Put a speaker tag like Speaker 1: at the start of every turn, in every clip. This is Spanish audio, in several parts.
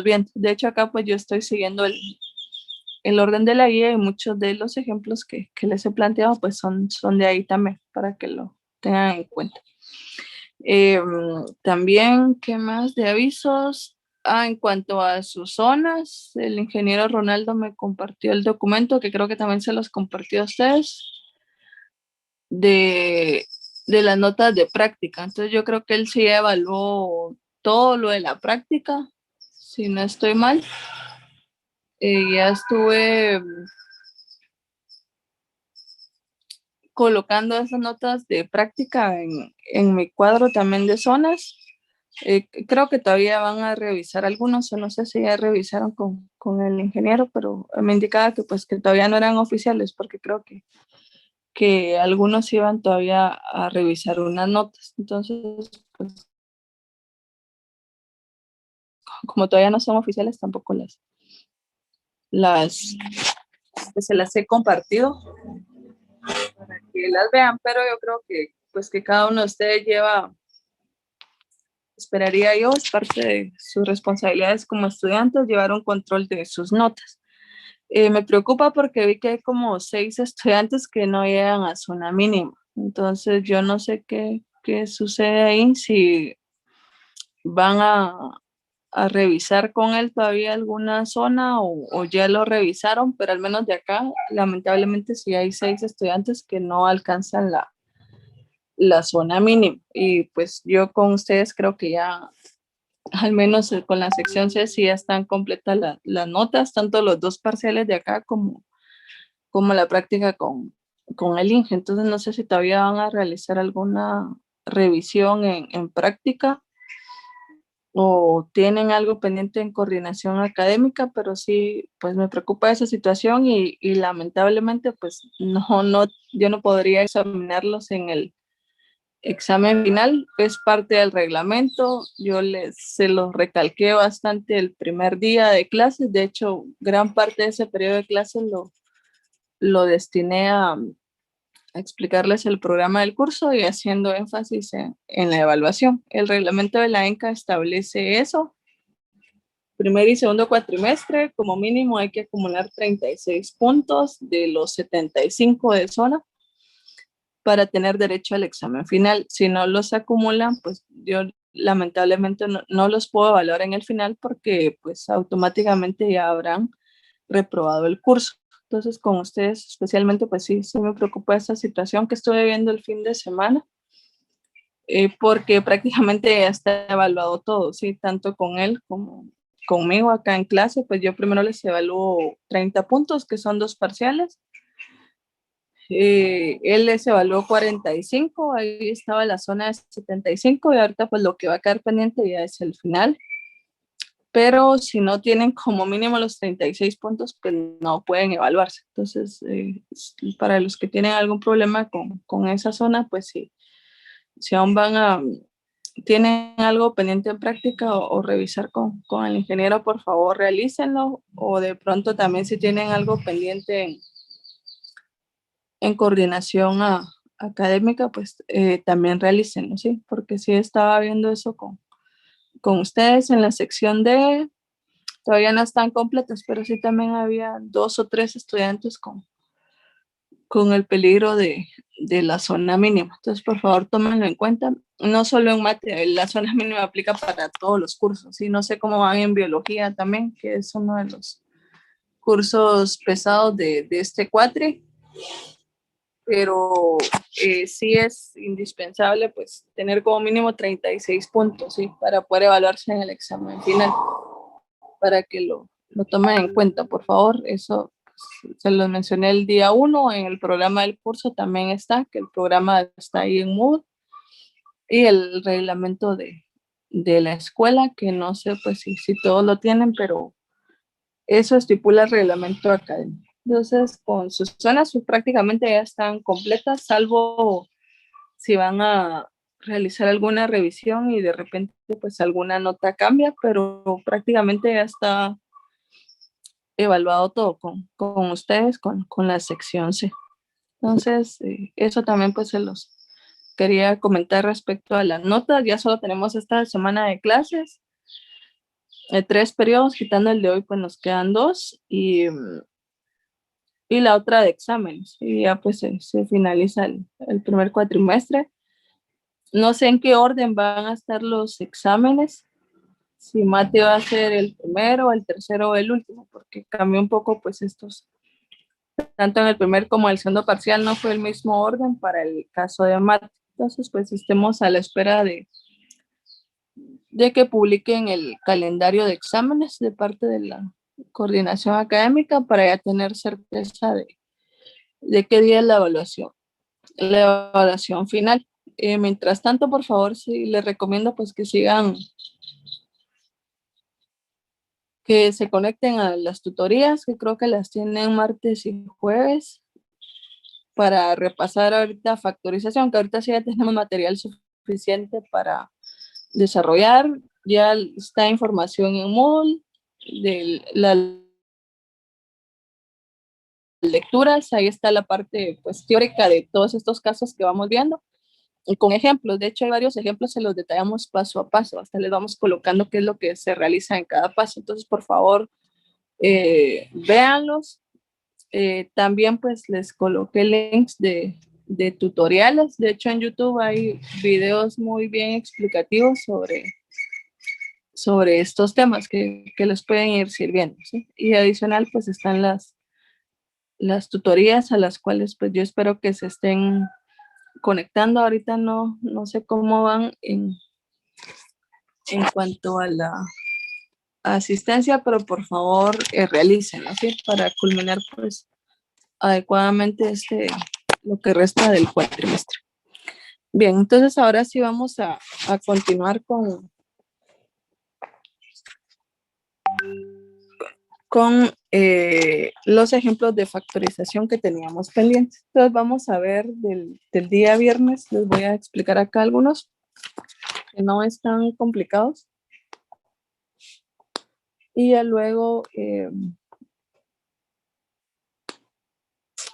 Speaker 1: bien. De hecho, acá pues yo estoy siguiendo el orden de la guía y muchos de los ejemplos que les he planteado pues son de ahí también, para que lo tengan en cuenta. También, ¿qué más de avisos? En cuanto a sus zonas, el ingeniero Ronaldo me compartió el documento, que creo que también se los compartió a ustedes, de, de las notas de práctica. Entonces yo creo que él sí evaluó todo lo de la práctica, si no estoy mal. Ya estuve colocando esas notas de práctica en mi cuadro también de zonas. Creo que todavía van a revisar algunos, o no sé si ya revisaron con el ingeniero, pero me indicaba que pues que todavía no eran oficiales, porque creo que algunos iban todavía a revisar unas notas. Entonces, pues como todavía no son oficiales, tampoco las pues, se las he compartido para que las vean, pero yo creo que pues que cada uno de ustedes lleva, esperaría yo, es parte de sus responsabilidades como estudiantes, llevar un control de sus notas. Me preocupa porque vi que hay como 6 estudiantes que no llegan a zona mínima. Entonces yo no sé qué sucede ahí, si van a revisar con él todavía alguna zona o ya lo revisaron, pero al menos de acá, lamentablemente sí hay 6 estudiantes que no alcanzan la zona mínima. Y pues yo con ustedes creo que ya, al menos con la sección C, sí ya están completas las notas, tanto los 2 parciales de acá como la práctica con el INGE. Entonces no sé si todavía van a realizar alguna revisión en práctica o tienen algo pendiente en coordinación académica, pero sí, pues me preocupa esa situación y lamentablemente pues no, yo no podría examinarlos en el examen final, es parte del reglamento. Yo se los recalqué bastante el primer día de clases. De hecho, gran parte de ese periodo de clases lo destiné a explicarles el programa del curso y haciendo énfasis en la evaluación. El reglamento de la ENCA establece eso. Primer y segundo cuatrimestre, como mínimo hay que acumular 36 puntos de los 75 de zona para tener derecho al examen final. Si no los acumulan, pues yo lamentablemente no los puedo evaluar en el final porque pues automáticamente ya habrán reprobado el curso. Entonces con ustedes especialmente pues sí me preocupa esta situación que estuve viendo el fin de semana, porque prácticamente ya está evaluado todo, ¿sí? Tanto con él como conmigo acá en clase, pues yo primero les evalúo 30 puntos, que son 2 parciales. Él les evaluó 45, ahí estaba la zona de 75 y ahorita pues lo que va a quedar pendiente ya es el final. Pero si no tienen como mínimo los 36 puntos, pues no pueden evaluarse. Entonces, para los que tienen algún problema con esa zona, pues sí, si aún tienen algo pendiente en práctica o revisar con el ingeniero, por favor, realícenlo. O de pronto también si tienen algo pendiente en coordinación académica, pues también realícenlo, ¿sí? Porque sí estaba viendo eso con ustedes en la sección D. Todavía no están completas, pero sí también había 2 o 3 estudiantes con el peligro de la zona mínima. Entonces, por favor, tómenlo en cuenta. No solo en mate, la zona mínima aplica para todos los cursos. Y no sé cómo van en biología también, que es uno de los cursos pesados de este cuatri, pero sí es indispensable pues tener como mínimo 36 puntos, ¿sí? Para poder evaluarse en el examen final, para que lo tomen en cuenta, por favor. Eso se los mencioné el día 1, en el programa del curso también está, que el programa está ahí en Moodle, y el reglamento de la escuela, que no sé pues si todos lo tienen, pero eso estipula el reglamento académico. Entonces, con sus zonas prácticamente ya están completas, salvo si van a realizar alguna revisión y de repente pues alguna nota cambia, pero prácticamente ya está evaluado todo con ustedes, con la sección C. Entonces, eso también pues se los quería comentar respecto a las notas. Ya solo tenemos esta semana de clases. 3 periodos, quitando el de hoy, pues nos quedan 2 y la otra de exámenes. Y ya pues se finaliza el primer cuatrimestre. No sé en qué orden van a estar los exámenes, si Mate va a ser el primero, el tercero o el último, porque cambió un poco pues estos, tanto en el primer como en el segundo parcial no fue el mismo orden para el caso de Mate. Entonces pues estemos a la espera de que publiquen el calendario de exámenes de parte de la coordinación académica para ya tener certeza de qué día es la evaluación final. Mientras tanto, por favor, sí les recomiendo pues que se conecten a las tutorías, que creo que las tienen martes y jueves, para repasar ahorita factorización, que ahorita sí ya tenemos material suficiente para desarrollar. Ya está información en Moodle de las lecturas, ahí está la parte pues teórica de todos estos casos que vamos viendo, y con ejemplos. De hecho hay varios ejemplos, se los detallamos paso a paso, hasta les vamos colocando qué es lo que se realiza en cada paso. Entonces, por favor, véanlos. También pues les coloqué links de tutoriales. De hecho en YouTube hay videos muy bien explicativos sobre estos temas que les pueden ir sirviendo, ¿sí? Y adicional pues están las tutorías a las cuales pues yo espero que se estén conectando. Ahorita no sé cómo van en cuanto a la asistencia, pero por favor realícenlo, ¿sí? Para culminar pues adecuadamente lo que resta del cuatrimestre. Bien, entonces ahora sí vamos a continuar con los ejemplos de factorización que teníamos pendientes. Entonces vamos a ver del día viernes, les voy a explicar acá algunos que no están complicados. Y ya luego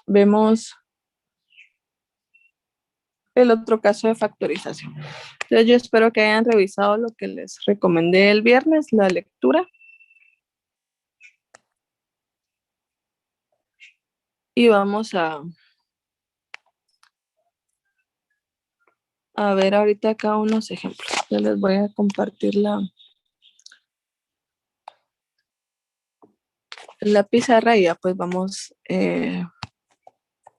Speaker 1: vemos el otro caso de factorización. Entonces yo espero que hayan revisado lo que les recomendé el viernes, la lectura. Y vamos a ver ahorita acá unos ejemplos. Yo les voy a compartir la pizarra y ya pues vamos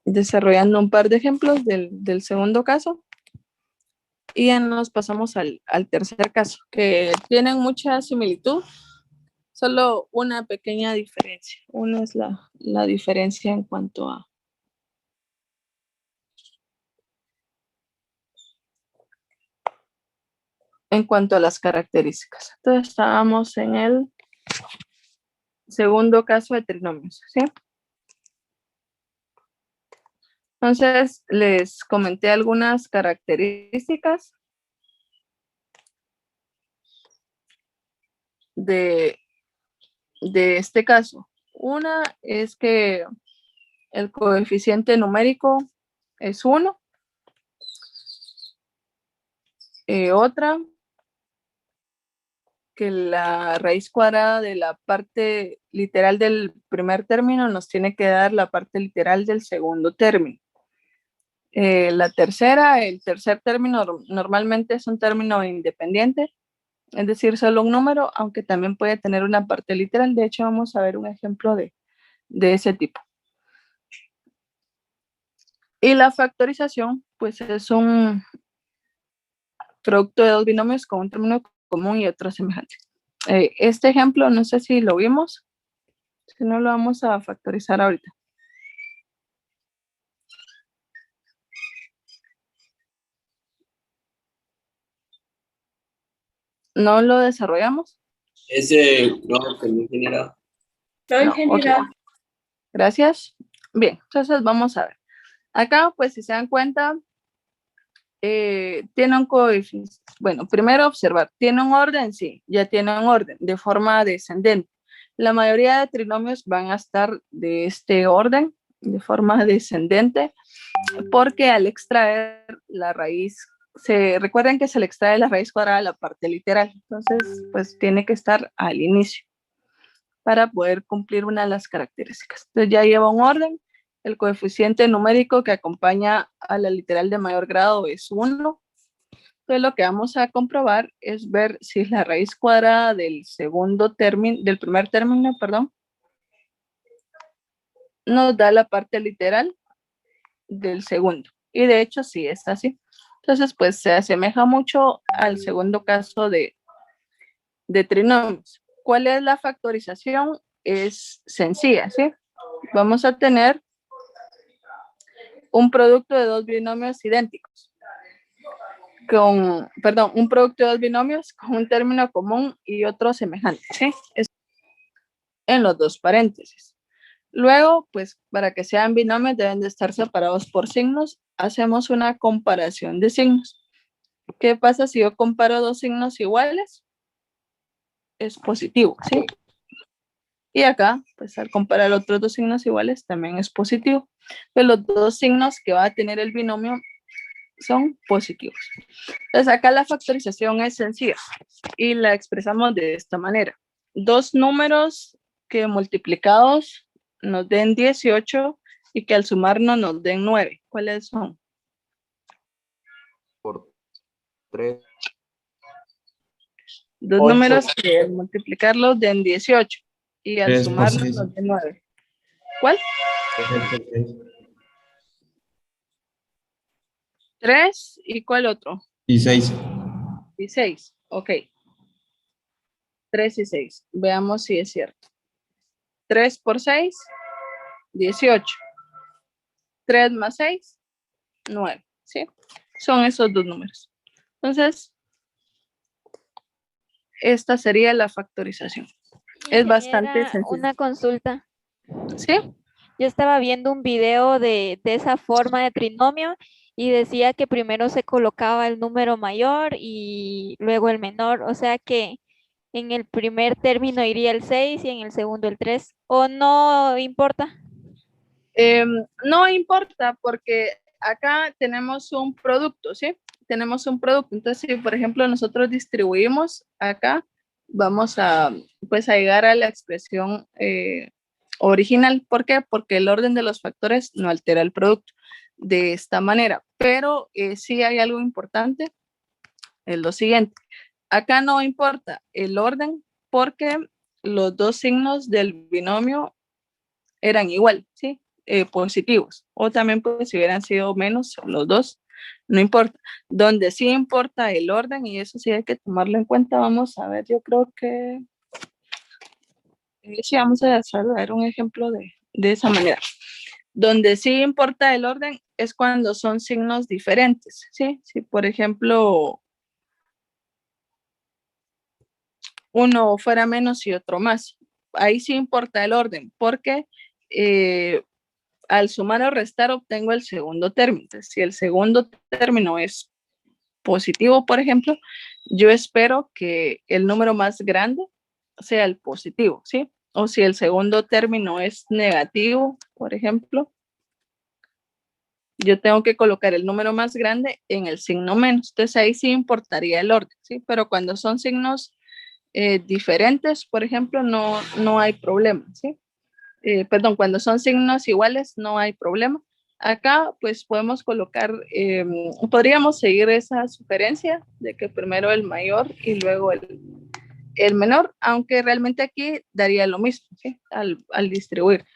Speaker 1: desarrollando un par de ejemplos del segundo caso. Y ya nos pasamos al tercer caso, que tienen mucha similitud, solo una pequeña diferencia. Una es la diferencia en cuanto a las características. Entonces estábamos en el segundo caso de trinomios, ¿sí? Entonces les comenté algunas características de este caso. Una es que el coeficiente numérico es 1. Otra, que la raíz cuadrada de la parte literal del primer término nos tiene que dar la parte literal del segundo término. La tercera, el tercer término normalmente es un término independiente, es decir, solo un número, aunque también puede tener una parte literal. De hecho, vamos a ver un ejemplo de ese tipo. Y la factorización, pues es un producto de dos binomios con un término común y otro semejante. Este ejemplo, no sé si lo vimos, si no lo vamos a factorizar ahorita. ¿No lo desarrollamos?
Speaker 2: Ese no, que no genera.
Speaker 1: No, okay. Gracias. Bien, entonces vamos a ver. Acá, pues si se dan cuenta, tiene un coeficiente. Bueno, primero observar, ¿tiene un orden? Sí, ya tiene un orden de forma descendente. La mayoría de trinomios van a estar de este orden, de forma descendente, porque al extraer la raíz recuerden que se le extrae la raíz cuadrada a la parte literal, entonces pues tiene que estar al inicio para poder cumplir una de las características. Entonces ya lleva un orden, el coeficiente numérico que acompaña a la literal de mayor grado es 1. Entonces lo que vamos a comprobar es ver si la raíz cuadrada del primer término, perdón, nos da la parte literal del segundo. Y de hecho sí es así. Entonces pues se asemeja mucho al segundo caso de trinomios. ¿Cuál es la factorización? Es sencilla, ¿sí? Vamos a tener un producto de dos binomios idénticos. Un producto de dos binomios con un término común y otro semejante, ¿sí? En los dos paréntesis. Luego, pues para que sean binomios deben de estar separados por signos. Hacemos una comparación de signos. ¿Qué pasa si yo comparo dos signos iguales? Es positivo, ¿sí? Y acá, pues al comparar otros dos signos iguales, también es positivo. Pues los dos signos que va a tener el binomio son positivos. Entonces acá la factorización es sencilla y la expresamos de esta manera. Dos números que multiplicados nos den 18 y que al sumarnos nos den 9. ¿Cuáles son?
Speaker 3: Por 3.
Speaker 1: Dos
Speaker 3: 8.
Speaker 1: números que al multiplicarlos den 18 y al
Speaker 4: 3 por
Speaker 1: sumarnos
Speaker 4: 6.
Speaker 1: nos den 9. ¿Cuál? 3 y ¿cuál otro?
Speaker 4: Y 6.
Speaker 1: Y 6. Ok. 3 y 6. Veamos si es cierto. 3 por 6, 18. 3 más 6, 9. ¿Sí? Son esos dos números. Entonces, esta sería la factorización. Es bastante
Speaker 5: Ingeniera,
Speaker 1: sencillo.
Speaker 5: una consulta.
Speaker 1: ¿Sí?
Speaker 5: Yo estaba viendo un video de esa forma de trinomio y decía que primero se colocaba el número mayor y luego el menor. O sea que en el primer término iría el 6 y en el segundo el 3. ¿O no importa?
Speaker 1: No importa porque acá tenemos un producto, ¿sí? Tenemos un producto. Entonces, si por ejemplo nosotros distribuimos acá, vamos a, pues, a llegar a la expresión original. ¿Por qué? Porque el orden de los factores no altera el producto de esta manera. Pero sí hay algo importante, es lo siguiente. Acá no importa el orden porque los dos signos del binomio eran igual, ¿sí? Positivos. O también pues si hubieran sido menos los dos, no importa. Donde sí importa el orden y eso sí hay que tomarlo en cuenta, vamos a ver, yo creo que sí vamos a ver un ejemplo de esa manera. Donde sí importa el orden es cuando son signos diferentes, ¿sí? Si por ejemplo uno fuera menos y otro más, ahí sí importa el orden, porque al sumar o restar obtengo el segundo término. Entonces, si el segundo término es positivo, por ejemplo, yo espero que el número más grande sea el positivo, ¿sí? O si el segundo término es negativo, por ejemplo, yo tengo que colocar el número más grande en el signo menos. Entonces ahí sí importaría el orden, ¿sí? Pero cuando son signos diferentes, por ejemplo, no hay problema, ¿sí? Perdón, cuando son signos iguales no hay problema. Acá pues podemos colocar, podríamos seguir esa sugerencia de que primero el mayor y luego el menor, aunque realmente aquí daría lo mismo, ¿sí? Al distribuir.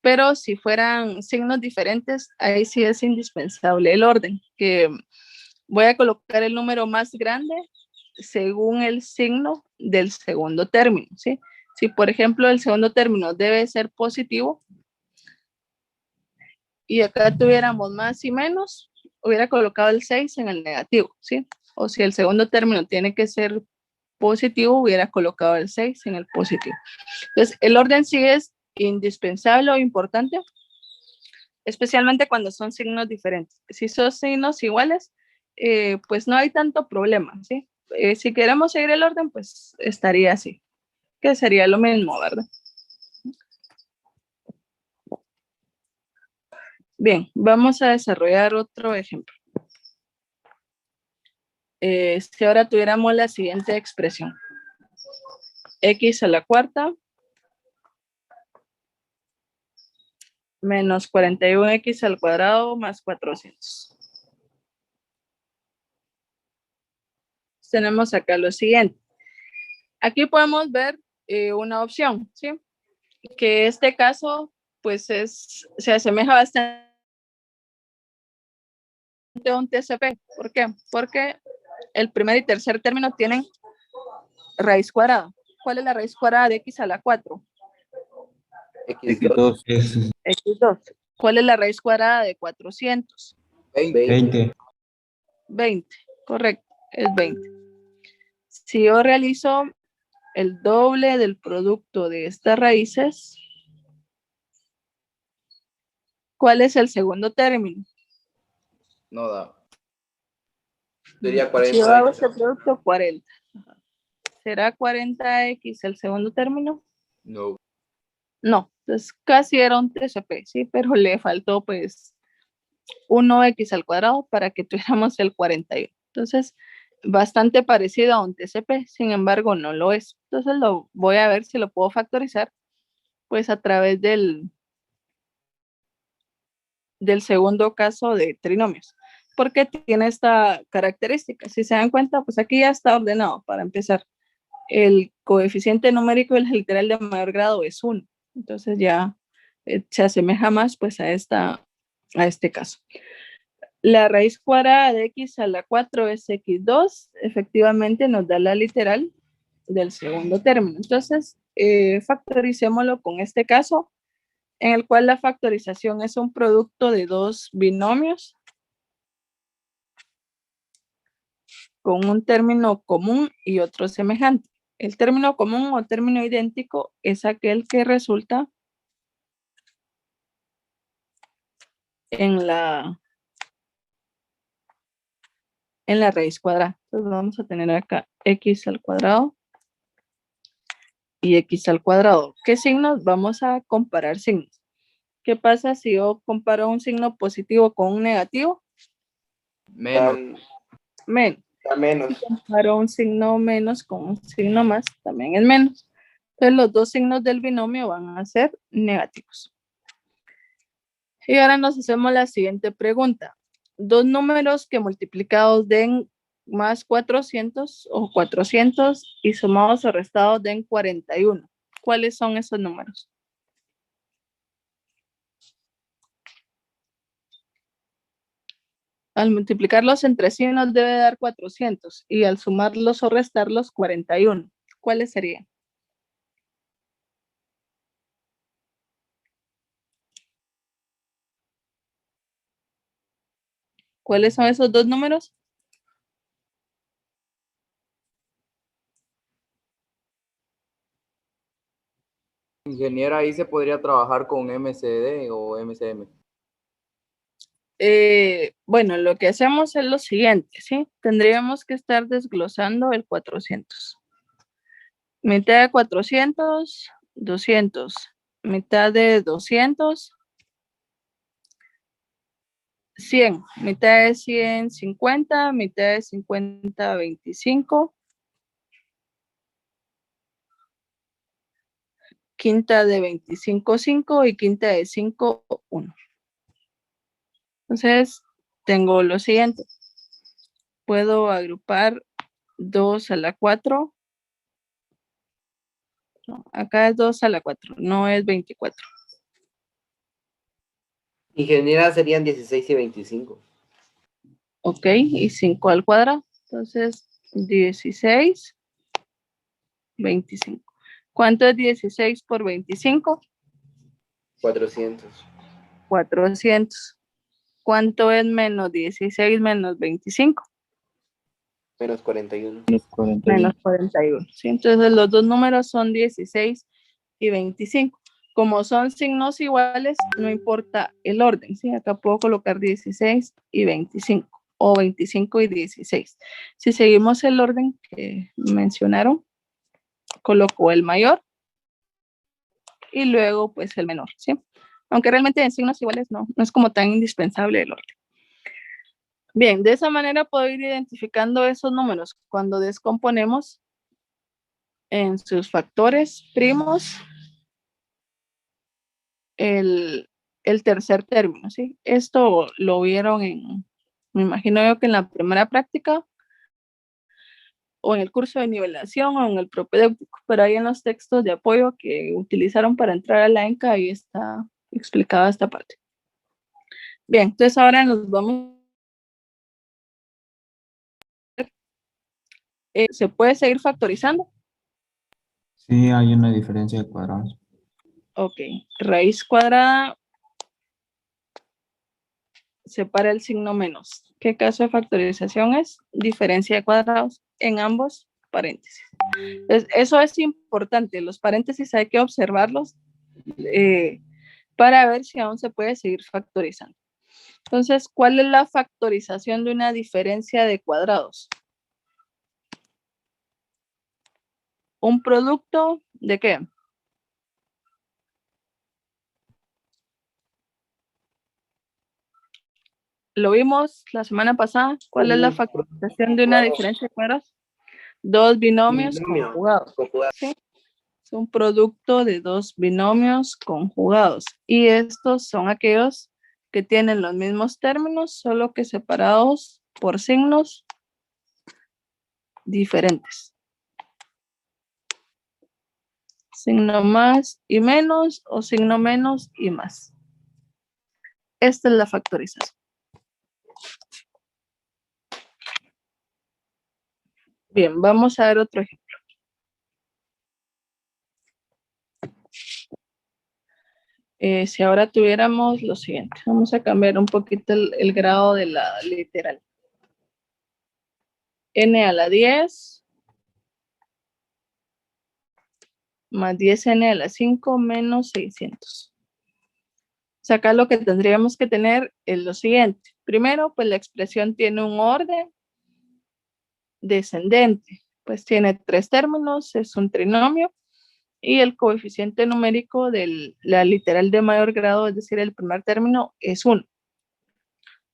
Speaker 1: Pero si fueran signos diferentes, ahí sí es indispensable el orden, que voy a colocar el número más grande según el signo del segundo término, ¿sí? Si, por ejemplo, el segundo término debe ser positivo y acá tuviéramos más y menos, hubiera colocado el 6 en el negativo, ¿sí? O si el segundo término tiene que ser positivo, hubiera colocado el 6 en el positivo. Entonces, el orden sí es indispensable o importante, especialmente cuando son signos diferentes. Si son signos iguales, pues no hay tanto problema, ¿sí? Si queremos seguir el orden, pues estaría así, que sería lo mismo, ¿verdad? Bien, vamos a desarrollar otro ejemplo. Si ahora tuviéramos la siguiente expresión. X a la cuarta menos 41x al cuadrado más 400. Tenemos acá lo siguiente. Aquí podemos ver una opción, ¿sí? Que este caso, pues se asemeja bastante a un TCP. ¿Por qué? Porque el primer y tercer término tienen raíz cuadrada. ¿Cuál es la raíz cuadrada de x a la 4?
Speaker 3: X2.
Speaker 1: X2. ¿Cuál es la raíz cuadrada de 400?
Speaker 3: 20.
Speaker 1: 20, correcto, es 20. Si yo realizo el doble del producto de estas raíces, ¿cuál es el segundo término?
Speaker 3: No da. Sería
Speaker 1: Si yo hago
Speaker 3: 40.
Speaker 1: este producto, 40. ¿Será 40x el segundo término?
Speaker 3: No.
Speaker 1: No, entonces casi era un TCP, sí, pero le faltó pues 1x al cuadrado para que tuviéramos el 41. Entonces, bastante parecido a un TCP, sin embargo, no lo es. Entonces, lo voy a ver si lo puedo factorizar, pues a través del segundo caso de trinomios, porque tiene esta característica. Si se dan cuenta, pues aquí ya está ordenado para empezar. El coeficiente numérico del literal de mayor grado es 1. Entonces ya se asemeja más pues a este caso. La raíz cuadrada de x a la 4 es x2. Efectivamente nos da la literal del segundo término. Entonces, factoricémoslo con este caso, en el cual la factorización es un producto de dos binomios con un término común y otro semejante. El término común o término idéntico es aquel que resulta en la raíz cuadrada. Entonces vamos a tener acá x al cuadrado y x al cuadrado. ¿Qué signos? Vamos a comparar signos. ¿Qué pasa si yo comparo un signo positivo con un negativo?
Speaker 3: Menos.
Speaker 1: Menos.
Speaker 3: Menos.
Speaker 1: Si comparo un signo menos con un signo más, también es menos. Entonces los dos signos del binomio van a ser negativos. Y ahora nos hacemos la siguiente pregunta. Dos números que multiplicados den más 400 o 400 y sumados o restados den 41. ¿Cuáles son esos números? Al multiplicarlos entre sí nos debe dar 400 y al sumarlos o restarlos 41. ¿Cuáles serían? ¿Cuáles son esos dos números?
Speaker 3: Ingeniera, ahí se podría trabajar con MCD o MCM.
Speaker 1: Bueno, lo que hacemos es lo siguiente, ¿sí? Tendríamos que estar desglosando el 400. Mitad de 400, 200. Mitad de 200, 100. Mitad de 100, 50. Mitad de 50, 25. Quinta de 25, 5 y quinta de 5, 1. Entonces, tengo lo siguiente. Puedo agrupar 2 a la 4. No, acá es 2 a la 4, no es 24.
Speaker 2: Ingeniera serían 16 y 25.
Speaker 1: Ok, y 5 al cuadrado. Entonces, 16, 25. ¿Cuánto es 16 por 25?
Speaker 2: 400.
Speaker 1: 400. ¿Cuánto es menos 16 menos 25?
Speaker 2: Menos 41.
Speaker 1: Menos 41. ¿Sí? Entonces los dos números son 16 y 25. Como son signos iguales, no importa el orden. ¿Sí? Acá puedo colocar 16 y 25 o 25 y 16. Si seguimos el orden que mencionaron, coloco el mayor y luego pues el menor. ¿Sí? Aunque realmente en signos iguales no es como tan indispensable el orden. Bien, de esa manera puedo ir identificando esos números cuando descomponemos en sus factores primos el tercer término, ¿sí? Esto lo vieron me imagino yo que en la primera práctica o en el curso de nivelación o en el propedéutico, pero ahí en los textos de apoyo que utilizaron para entrar a la ENCA, ahí está explicada esta parte. Bien, entonces ahora nos vamos. ¿Se puede seguir factorizando?
Speaker 4: Sí, hay una diferencia de cuadrados.
Speaker 1: Ok, raíz cuadrada separa el signo menos. ¿Qué caso de factorización es? Diferencia de cuadrados en ambos paréntesis. Entonces, eso es importante. Los paréntesis hay que observarlos para ver si aún se puede seguir factorizando. Entonces, ¿cuál es la factorización de una diferencia de cuadrados? ¿Un producto de qué? Lo vimos la semana pasada. ¿Cuál es la factorización de una diferencia de cuadrados? Dos binomios
Speaker 2: Binomio
Speaker 1: conjugados.
Speaker 2: conjugado.
Speaker 1: ¿Sí? Es un producto de dos binomios conjugados. Y estos son aquellos que tienen los mismos términos, solo que separados por signos diferentes. Signo más y menos o signo menos y más. Esta es la factorización. Bien, vamos a ver otro ejemplo. Si ahora tuviéramos lo siguiente, vamos a cambiar un poquito el grado de la literal. N a la 10 más 10n a la 5 menos 600. O sea, acá lo que tendríamos que tener es lo siguiente. Primero, pues la expresión tiene un orden descendente. Pues tiene tres términos, es un trinomio. Y el coeficiente numérico de la literal de mayor grado, es decir, el primer término, es 1.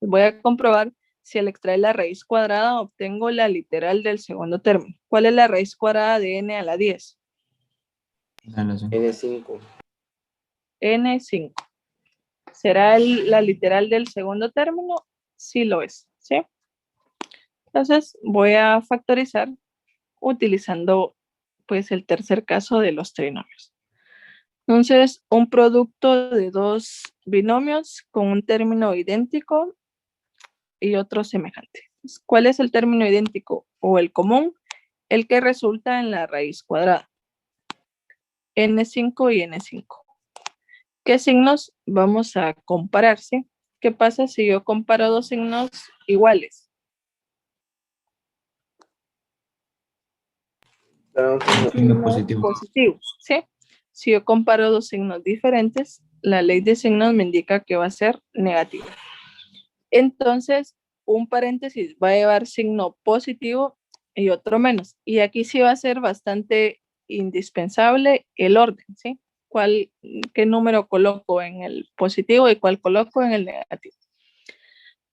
Speaker 1: Voy a comprobar si al extraer la raíz cuadrada obtengo la literal del segundo término. ¿Cuál es la raíz cuadrada de n a la 10?
Speaker 2: N5.
Speaker 1: N5. ¿Será la literal del segundo término? Sí lo es, ¿sí? Entonces voy a factorizar utilizando pues el tercer caso de los trinomios. Entonces, un producto de dos binomios con un término idéntico y otro semejante. ¿Cuál es el término idéntico o el común? El que resulta en la raíz cuadrada. N5 y N5. ¿Qué signos vamos a comparar? ¿Sí? ¿Qué pasa si yo comparo dos signos iguales?
Speaker 4: Signo positivo.
Speaker 1: Positivos, ¿sí? Si yo comparo dos signos diferentes, la ley de signos me indica que va a ser negativo. Entonces, un paréntesis va a llevar signo positivo y otro menos. Y aquí sí va a ser bastante indispensable el orden, ¿sí? ¿Qué número coloco en el positivo y cuál coloco en el negativo?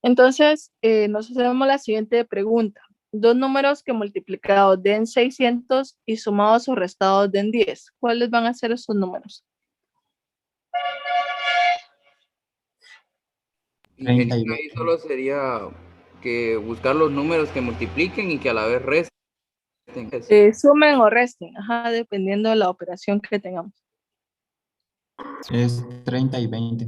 Speaker 1: Entonces, nos hacemos la siguiente pregunta. Dos números que multiplicados den 600 y sumados o restados den 10. ¿Cuáles van a ser esos números?
Speaker 3: Ingeniero,
Speaker 4: 30 y
Speaker 3: ahí
Speaker 4: 20.
Speaker 3: solo sería que buscar los números que multipliquen y que a la vez resten.
Speaker 1: Sumen o resten, ajá, dependiendo de la operación que tengamos.
Speaker 4: Es 30 y 20.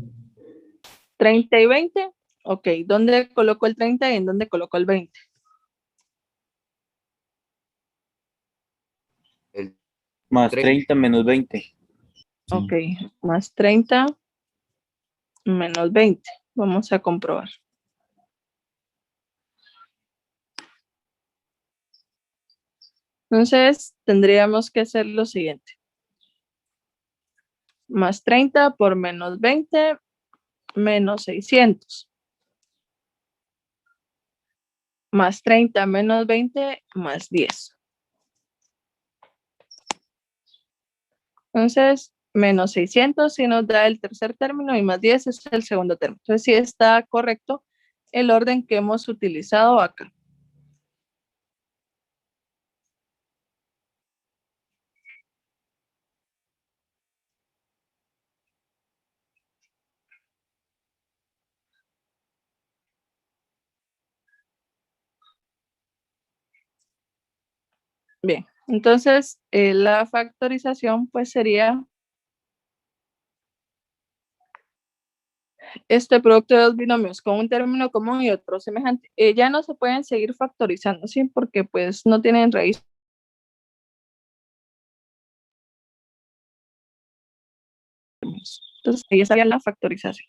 Speaker 1: 30 y 20. Ok, ¿dónde coloco el 30 y en dónde coloco el 20?
Speaker 3: El
Speaker 6: Más
Speaker 3: 30.
Speaker 6: 30 menos 20.
Speaker 4: Sí.
Speaker 1: Ok, más 30 menos 20. Vamos a comprobar. Entonces, tendríamos que hacer lo siguiente. Más 30 por menos 20, menos 600. Más 30 menos 20, más 10. Entonces, menos 600 si nos da el tercer término y más 10 es el segundo término. Entonces, sí está correcto el orden que hemos utilizado acá. Bien, entonces la factorización pues sería este producto de dos binomios con un término común y otro semejante. Ya no se pueden seguir factorizando, ¿sí? Porque pues no tienen raíz. Entonces ahí estaría la factorización.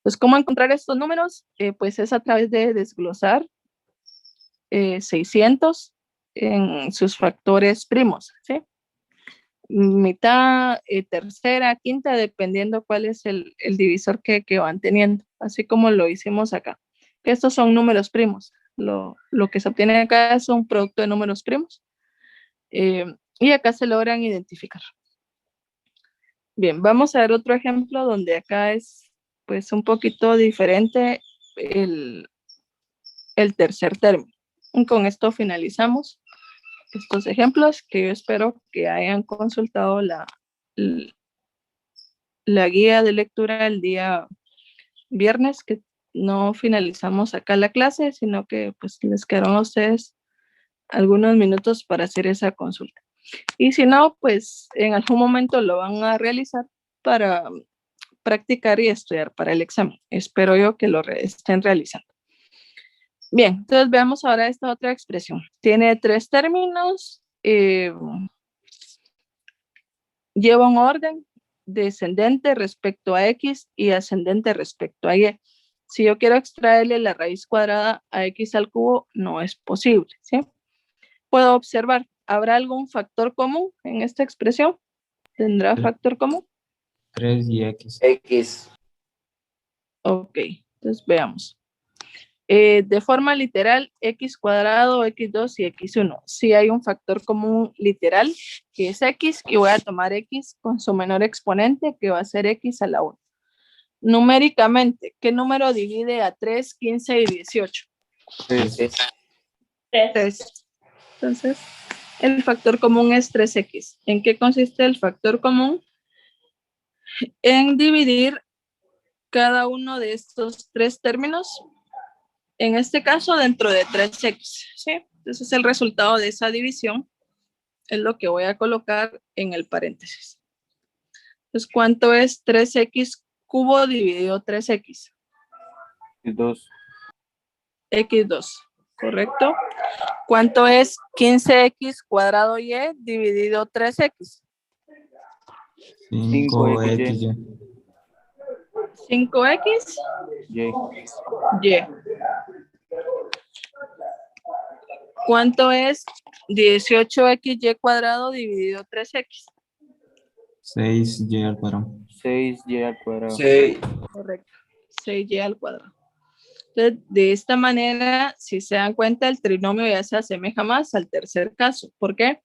Speaker 1: Pues ¿cómo encontrar estos números? Pues es a través de desglosar 600 en sus factores primos, ¿sí? Mitad, tercera, quinta, dependiendo cuál es el divisor que van teniendo, así como lo hicimos acá. Estos son números primos. Lo que se obtiene acá es un producto de números primos. Y acá se logran identificar. Bien, vamos a ver otro ejemplo donde acá es pues un poquito diferente el tercer término. Y con esto finalizamos estos ejemplos que yo espero que hayan consultado la guía de lectura el día viernes, que no finalizamos acá la clase, sino que pues les quedaron a ustedes algunos minutos para hacer esa consulta. Y si no, pues en algún momento lo van a realizar para practicar y estudiar para el examen. Espero yo que lo estén realizando. Bien, entonces veamos ahora esta otra expresión. Tiene tres términos, lleva un orden descendente respecto a x y ascendente respecto a y. Si yo quiero extraerle la raíz cuadrada a x al cubo, no es posible, ¿sí? Puedo observar, ¿habrá algún factor común en esta expresión? ¿Tendrá factor común?
Speaker 4: 3 y X.
Speaker 2: X.
Speaker 1: Ok, entonces veamos. De forma literal, x cuadrado, x2 y x1. Si hay un factor común literal, que es x, y voy a tomar x con su menor exponente, que va a ser x a la 1. Numéricamente, ¿qué número divide a 3, 15 y 18? 3. Entonces, el factor común es 3x. ¿En qué consiste el factor común? En dividir cada uno de estos tres términos, en este caso dentro de 3x, ¿sí? Entonces el resultado de esa división es lo que voy a colocar en el paréntesis. Entonces, ¿cuánto es 3x cubo dividido 3x?
Speaker 3: 2.
Speaker 1: X2, ¿correcto? ¿Cuánto es 15x cuadrado y dividido 3x?
Speaker 4: 5XY.
Speaker 1: 5x
Speaker 3: Y.
Speaker 1: y. ¿Cuánto es 18xy cuadrado dividido 3x?
Speaker 4: 6Y al cuadrado.
Speaker 3: 6y al cuadrado.
Speaker 2: Sí.
Speaker 1: Correcto, 6y al cuadrado. Entonces, de esta manera, si se dan cuenta, el trinomio ya se asemeja más al tercer caso. ¿Por qué?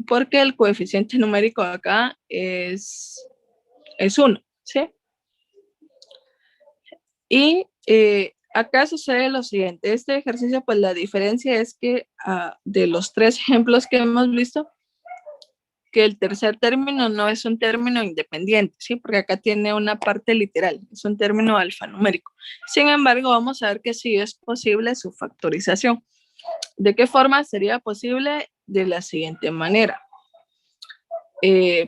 Speaker 1: Porque el coeficiente numérico acá es 1, ¿sí? Y acá sucede lo siguiente. Este ejercicio, pues la diferencia es que de los tres ejemplos que hemos visto, que el tercer término no es un término independiente, ¿sí? Porque acá tiene una parte literal, es un término alfanumérico. Sin embargo, vamos a ver que sí es posible su factorización. ¿De qué forma sería posible? De la siguiente manera.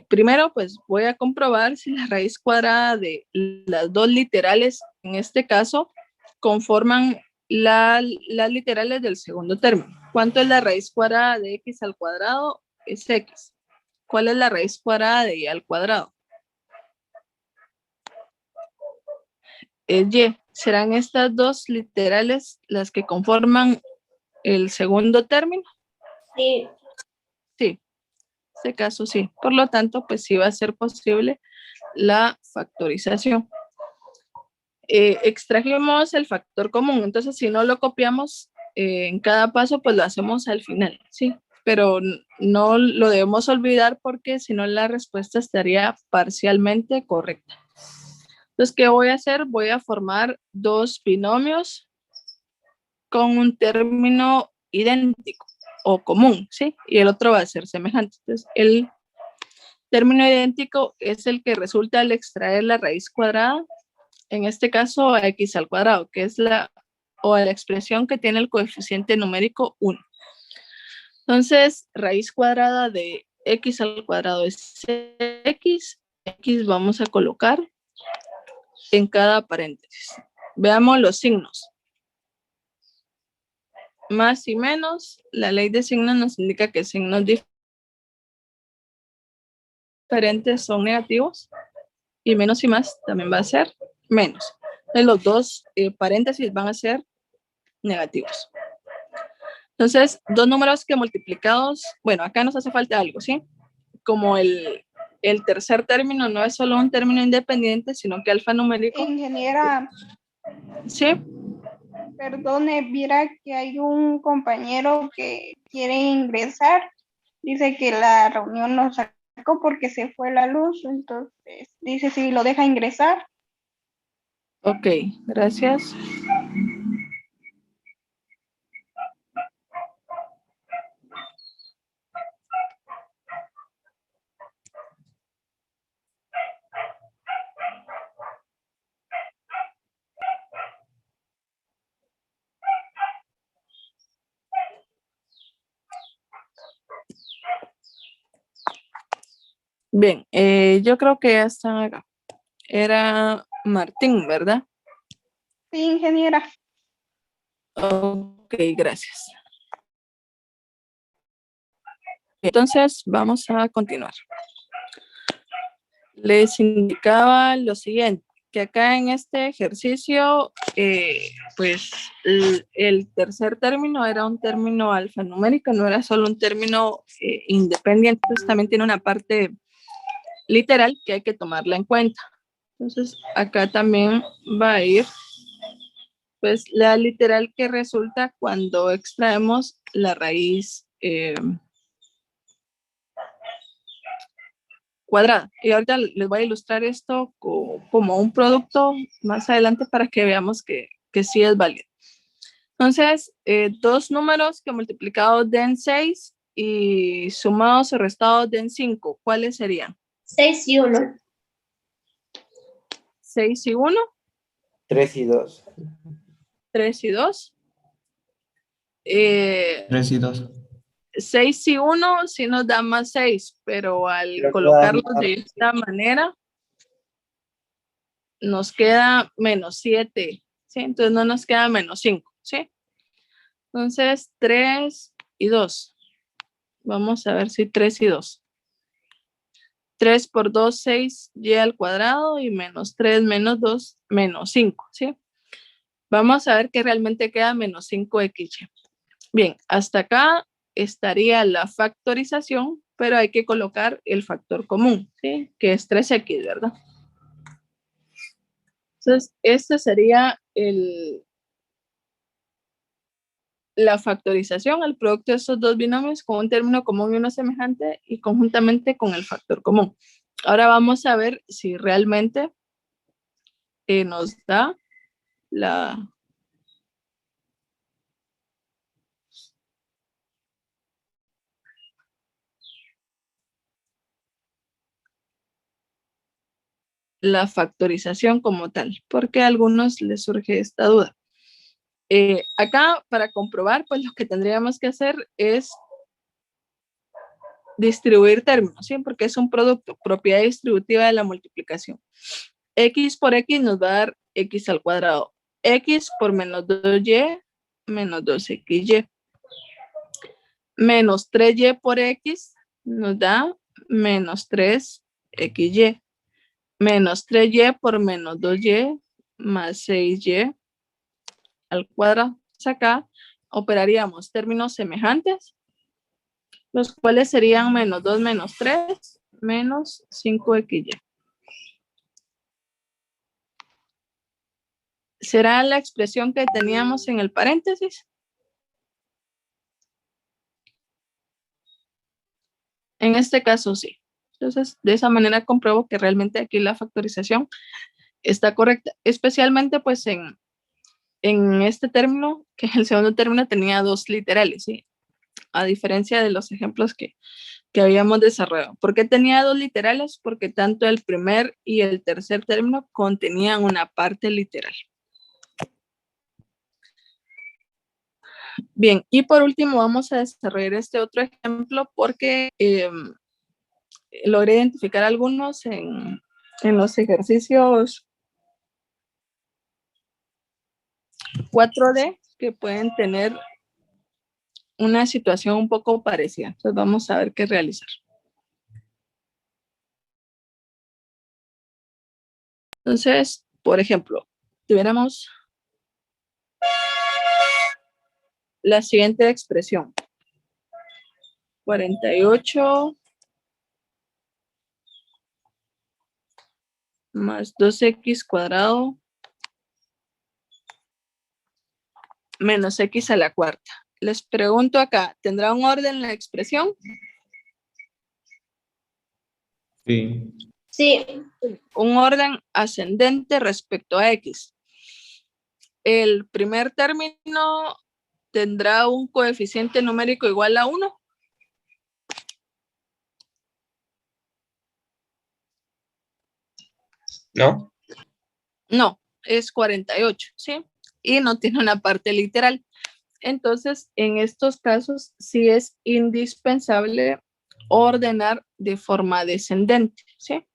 Speaker 1: Primero, pues voy a comprobar si la raíz cuadrada de las dos literales, en este caso, conforman las literales del segundo término. ¿Cuánto es la raíz cuadrada de x al cuadrado? Es x. ¿Cuál es la raíz cuadrada de y al cuadrado? Es y. ¿Serán estas dos literales las que conforman el segundo término?
Speaker 6: Sí.
Speaker 1: Sí, en este caso sí. Por lo tanto, pues sí va a ser posible la factorización. Extrajimos el factor común, entonces si no lo copiamos en cada paso, pues lo hacemos al final, ¿sí? Pero no lo debemos olvidar porque si no la respuesta estaría parcialmente correcta. Entonces, ¿qué voy a hacer? Voy a formar dos binomios con un término idéntico o común, ¿sí? Y el otro va a ser semejante. Entonces, el término idéntico es el que resulta al extraer la raíz cuadrada, en este caso a x al cuadrado, que es la expresión que tiene el coeficiente numérico 1. Entonces, raíz cuadrada de x al cuadrado es x. X vamos a colocar en cada paréntesis. Veamos los signos. Más y menos, la ley de signos nos indica que signos diferentes son negativos y menos y más también va a ser menos. Entonces, los dos paréntesis van a ser negativos. Entonces, dos números que multiplicados, bueno, acá nos hace falta algo, ¿sí? Como el tercer término no es solo un término independiente, sino que alfanumérico.
Speaker 6: Ingeniera,
Speaker 1: Sí,
Speaker 6: perdone, viera que hay un compañero que quiere ingresar. Dice que la reunión nos sacó porque se fue la luz, entonces dice si lo deja ingresar.
Speaker 1: ok, gracias. Bien, yo creo que ya están acá. Era Martín, ¿verdad?
Speaker 6: Sí, ingeniera.
Speaker 1: Ok, gracias. Entonces, vamos a continuar. Les indicaba lo siguiente, que acá en este ejercicio, pues el tercer término era un término alfanumérico, no era solo un término independiente, pues también tiene una parte literal que hay que tomarla en cuenta. Entonces, acá también va a ir pues la literal que resulta cuando extraemos la raíz cuadrada. Y ahorita les voy a ilustrar esto como un producto más adelante para que veamos que sí es válido. Entonces, dos números que multiplicados den 6 y sumados o restados den 5, ¿cuáles serían?
Speaker 7: 6 y 1.
Speaker 1: 6 y 1.
Speaker 2: 3 y 2.
Speaker 1: 3 y 2.
Speaker 4: 3 y 2.
Speaker 1: 6 y 1 sí nos da más 6, pero al
Speaker 2: Pero
Speaker 1: colocarlos
Speaker 2: todavía-
Speaker 1: de esta manera, nos queda menos 7, ¿sí? Entonces no nos queda menos 5, ¿sí? Entonces 3 y 2. Vamos a ver si 3 y 2. 3 por 2, 6, y al cuadrado, y menos 3 menos 2, menos 5, ¿sí? Vamos a ver que realmente queda menos 5xy. Bien, hasta acá estaría la factorización, pero hay que colocar el factor común, ¿sí? Que es 3x, ¿verdad? Entonces, este sería la factorización, el producto de estos dos binomios con un término común y uno semejante y conjuntamente con el factor común. Ahora vamos a ver si realmente nos da la factorización como tal, porque a algunos les surge esta duda. Acá, para comprobar, pues lo que tendríamos que hacer es distribuir términos, ¿sí? Porque es un producto, propiedad distributiva de la multiplicación. X por X nos va a dar X al cuadrado. X por menos 2Y, menos 2XY. Menos 3Y por X nos da menos 3XY. Menos 3Y por menos 2Y, más 6Y al cuadrado. Acá operaríamos términos semejantes, los cuales serían menos 2 menos 3, menos 5xy. ¿Será la expresión que teníamos en el paréntesis? En este caso sí. Entonces, de esa manera compruebo que realmente aquí la factorización está correcta, especialmente pues en este término, que el segundo término tenía 2 literales, ¿sí? A diferencia de los ejemplos que habíamos desarrollado. ¿Por qué tenía 2 literales? Porque tanto el primer y el tercer término contenían una parte literal. Bien, y por último vamos a desarrollar este otro ejemplo porque logré identificar algunos en los ejercicios 4D que pueden tener una situación un poco parecida. Entonces vamos a ver qué realizar. Entonces, por ejemplo, tuviéramos la siguiente expresión. 48 más 2x cuadrado menos x a la cuarta. Les pregunto acá, ¿tendrá un orden la expresión?
Speaker 4: Sí.
Speaker 7: Sí,
Speaker 1: Un orden ascendente respecto a x. El primer término tendrá un coeficiente numérico igual a 1.
Speaker 2: ¿No?
Speaker 1: No, es 48, ¿sí? Y no tiene una parte literal. Entonces, en estos casos, sí es indispensable ordenar de forma descendente, ¿sí?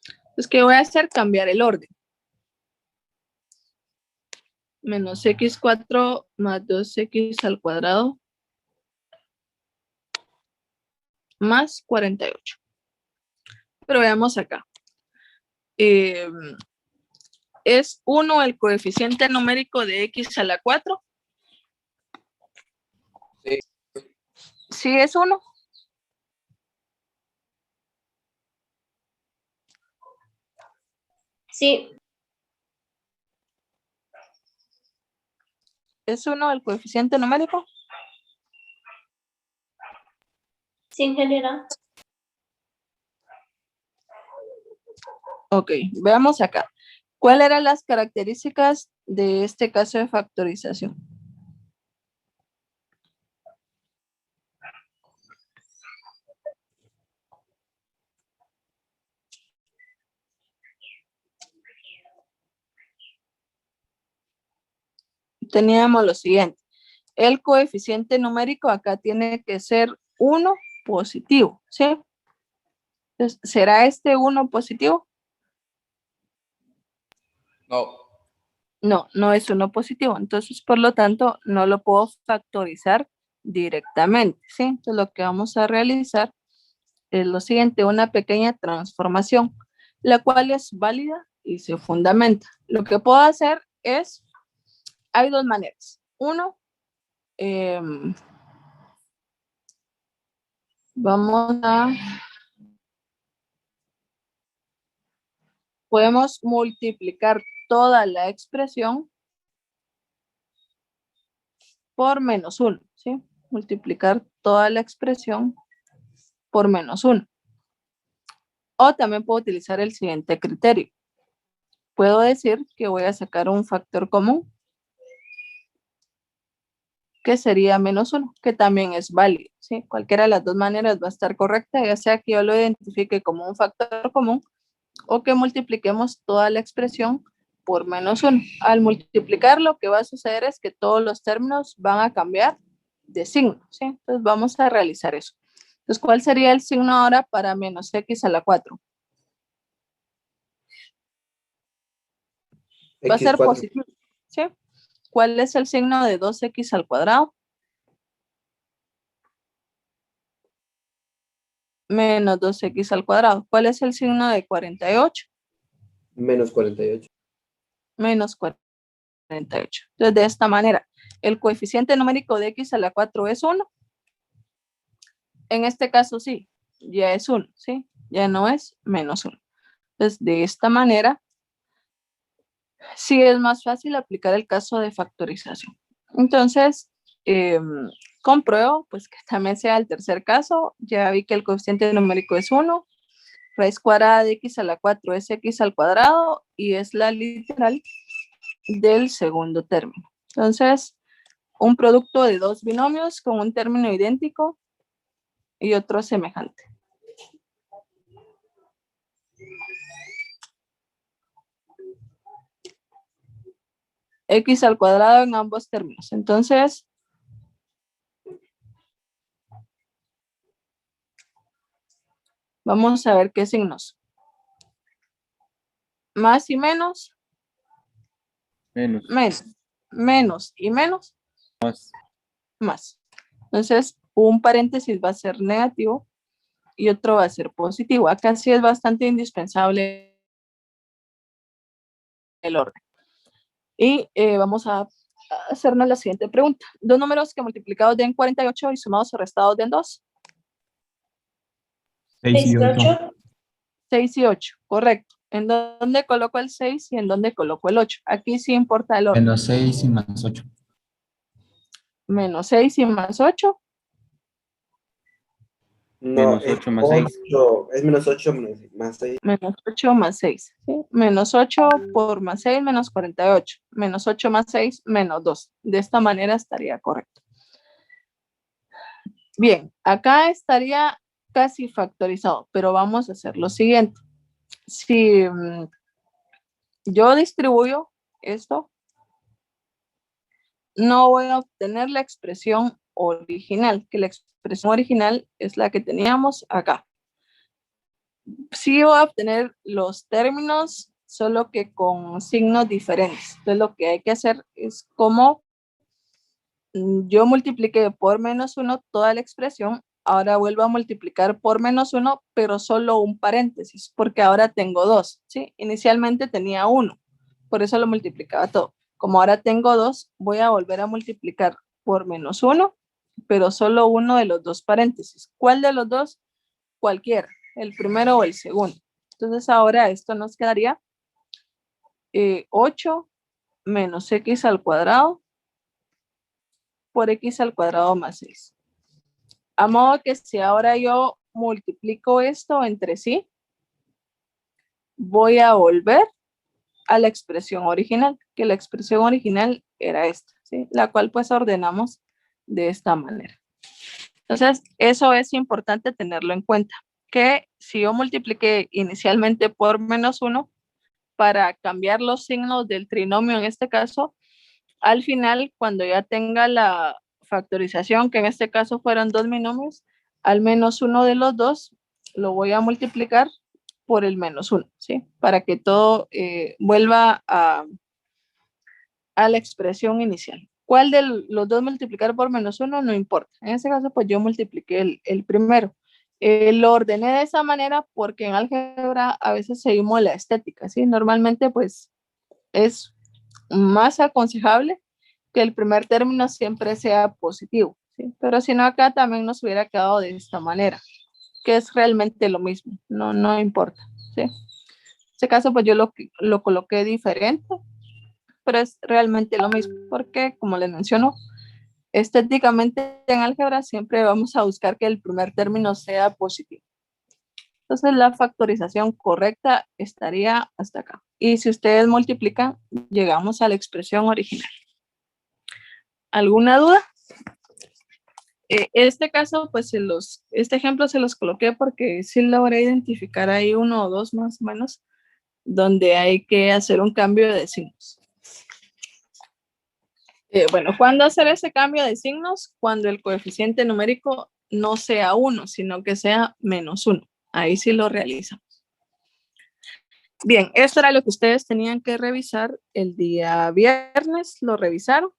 Speaker 1: Entonces, ¿qué voy a hacer? Cambiar el orden. Menos x4 más 2x al cuadrado más 48. Pero veamos acá. ¿Es 1 el coeficiente numérico de x a la 4?
Speaker 3: Sí.
Speaker 1: Sí es 1.
Speaker 7: sí,
Speaker 1: ¿Es 1 el coeficiente numérico?
Speaker 7: sí, ingeniera.
Speaker 1: Ok, veamos acá. ¿Cuáles eran las características de este caso de factorización? Teníamos lo siguiente. El coeficiente numérico acá tiene que ser 1 positivo, ¿sí? Entonces, ¿será este 1 positivo?
Speaker 3: No.
Speaker 1: No, no es 1 positivo. Entonces, por lo tanto, no lo puedo factorizar directamente, ¿sí? Entonces, lo que vamos a realizar es lo siguiente, una pequeña transformación, la cual es válida y se fundamenta. Lo que puedo hacer es, hay 2 maneras. Uno, podemos multiplicar toda la expresión por menos 1, ¿sí? Multiplicar toda la expresión por menos 1. O también puedo utilizar el siguiente criterio. Puedo decir que voy a sacar un factor común, que sería menos 1, que también es válido, ¿sí? Cualquiera de las 2 maneras va a estar correcta, ya sea que yo lo identifique como un factor común o que multipliquemos toda la expresión por menos 1. Al multiplicar, lo que va a suceder es que todos los términos van a cambiar de signo, ¿sí? Entonces vamos a realizar eso. Entonces, ¿cuál sería el signo ahora para menos x a la 4? Va a ser
Speaker 2: X4.
Speaker 1: positivo, ¿sí? ¿Cuál es el signo de 2x al cuadrado? Menos 2x al cuadrado. ¿Cuál es el signo de 48?
Speaker 2: Menos 48.
Speaker 1: Menos 48. Entonces, de esta manera, el coeficiente numérico de x a la 4 es 1. En este caso, sí, ya es 1, ¿sí? Ya no es menos 1. Entonces, de esta manera, sí es más fácil aplicar el caso de factorización. Entonces, compruebo pues que también sea el tercer caso. Ya vi que el coeficiente numérico es 1. raíz cuadrada de x a la 4 es x al cuadrado y es la literal del segundo término. Entonces, un producto de dos binomios con un término idéntico y otro semejante. X al cuadrado en ambos términos. Entonces, vamos a ver qué signos. Más y menos.
Speaker 3: Menos.
Speaker 1: Menos y menos.
Speaker 3: Más.
Speaker 1: Más. Entonces, un paréntesis va a ser negativo y otro va a ser positivo. Acá sí es bastante indispensable el orden. Y vamos a hacernos la siguiente pregunta. Dos números que multiplicados den 48 y sumados o restados den 2.
Speaker 4: 6 y 8.
Speaker 7: 18.
Speaker 1: 6 y 8, correcto. ¿En dónde coloco el 6 y en dónde coloco el 8? Aquí sí importa el orden.
Speaker 4: Menos 6 y más 8.
Speaker 1: Menos 6 y más 8.
Speaker 2: No,
Speaker 3: Menos
Speaker 2: es
Speaker 3: 8 más 6.
Speaker 2: 8, es menos 8 más 6.
Speaker 1: Menos 8 más 6. ¿sí? Menos 8 por más 6, menos 48. Menos 8 más 6, menos 2. De esta manera estaría correcto. Bien, acá estaría casi factorizado, pero vamos a hacer lo siguiente. Si yo distribuyo esto, no voy a obtener la expresión original, que la expresión original es la que teníamos acá. Sí voy a obtener los términos, solo que con signos diferentes. Entonces lo que hay que hacer es como yo multipliqué por menos 1 toda la expresión, ahora vuelvo a multiplicar por menos 1, pero solo un paréntesis, porque ahora tengo 2, ¿sí? Inicialmente tenía 1, por eso lo multiplicaba todo. Como ahora tengo 2, voy a volver a multiplicar por menos 1, pero solo uno de los dos paréntesis. ¿Cuál de los dos? Cualquiera, el primero o el segundo. Entonces ahora esto nos quedaría 8 menos x al cuadrado por x al cuadrado más 6. A modo que si ahora yo multiplico esto entre sí, voy a volver a la expresión original, que la expresión original era esta, ¿sí? La cual pues ordenamos de esta manera. Entonces, eso es importante tenerlo en cuenta, que si yo multipliqué inicialmente por menos 1, para cambiar los signos del trinomio en este caso, al final, cuando ya tenga la factorización, que en este caso fueron dos binomios, al menos uno de los dos lo voy a multiplicar por el menos 1, ¿sí? Para que todo vuelva a la expresión inicial. ¿Cuál de los dos multiplicar por menos 1? No importa. En este caso, pues yo multipliqué el primero. Lo ordené de esa manera porque en álgebra a veces seguimos la estética, ¿sí? Normalmente, pues, es más aconsejable que el primer término siempre sea positivo, ¿sí? Pero si no, acá también nos hubiera quedado de esta manera, que es realmente lo mismo, no importa, ¿sí? En este caso, pues yo lo coloqué diferente, pero es realmente lo mismo, porque como les menciono, estéticamente en álgebra siempre vamos a buscar que el primer término sea positivo. Entonces la factorización correcta estaría hasta acá. Y si ustedes multiplican, llegamos a la expresión original. ¿Alguna duda? Este caso, pues este ejemplo se los coloqué porque sí logré identificar ahí uno o dos más o menos, donde hay que hacer un cambio de signos. Bueno, ¿cuándo hacer ese cambio de signos? Cuando el coeficiente numérico no sea 1, sino que sea menos 1. Ahí sí lo realizamos. Bien, esto era lo que ustedes tenían que revisar el día viernes. ¿Lo revisaron?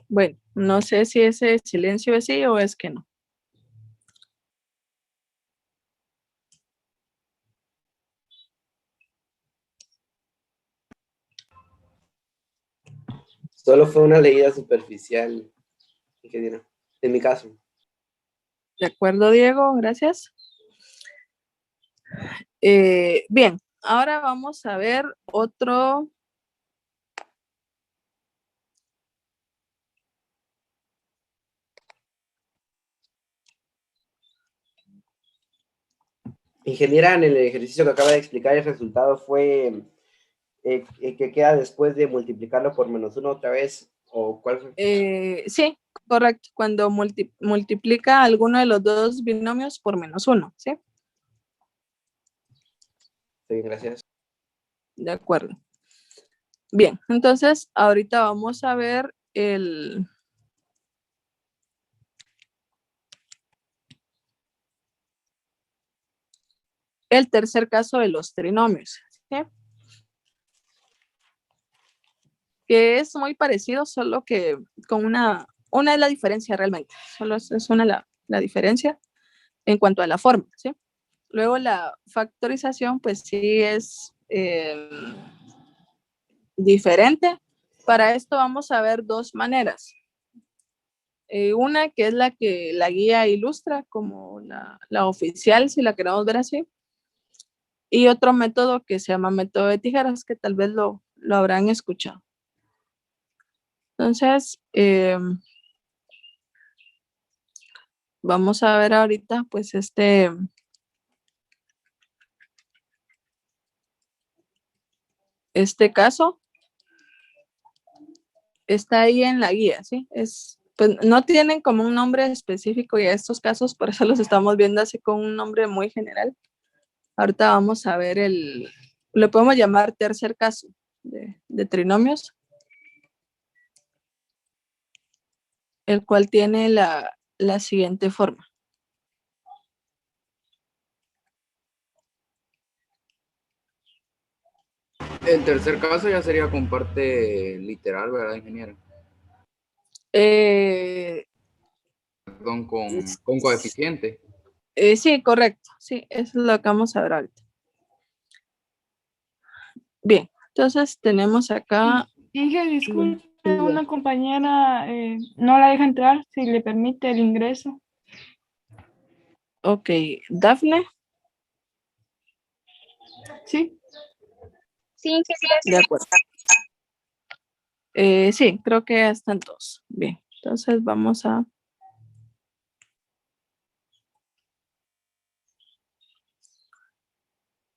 Speaker 1: Bueno, no sé si ese silencio es sí o es que no.
Speaker 2: Solo fue una leída superficial, ingeniero, en mi caso.
Speaker 1: De acuerdo, Diego, gracias. Bien, ahora vamos a ver otro.
Speaker 2: Ingeniera, en el ejercicio que acaba de explicar, el resultado fue que queda después de multiplicarlo por -1 otra vez, ¿o cuál fue?
Speaker 1: Sí, correcto, cuando multiplica alguno de los dos binomios por -1, ¿sí?
Speaker 2: Sí, gracias.
Speaker 1: De acuerdo. Bien, entonces ahorita vamos a ver el tercer caso de los trinomios, ¿sí? Que es muy parecido, solo que con una es la diferencia realmente, solo es una la diferencia en cuanto a la forma, ¿sí? Luego la factorización, pues sí es diferente. Para esto vamos a ver dos maneras. Una que es la que la guía ilustra como la oficial, si la queremos ver así. Y otro método que se llama método de tijeras, que tal vez lo habrán escuchado. Entonces, vamos a ver ahorita, pues este caso está ahí en la guía, ¿sí? Pues no tienen como un nombre específico ya estos casos, por eso los estamos viendo así con un nombre muy general. Ahorita vamos a ver lo podemos llamar tercer caso de trinomios, el cual tiene la siguiente forma.
Speaker 3: El tercer caso ya sería con parte literal, ¿verdad, ingeniero? Perdón, con coeficiente.
Speaker 1: Sí, correcto. Sí, eso es lo que vamos a ver ahorita. Bien, entonces tenemos acá.
Speaker 8: Inge, disculpe, una compañera no la deja entrar, si le permite el ingreso.
Speaker 1: Ok, Dafne.
Speaker 8: Sí.
Speaker 6: Sí,
Speaker 1: De acuerdo. Sí, creo que ya están todos. Bien, entonces vamos a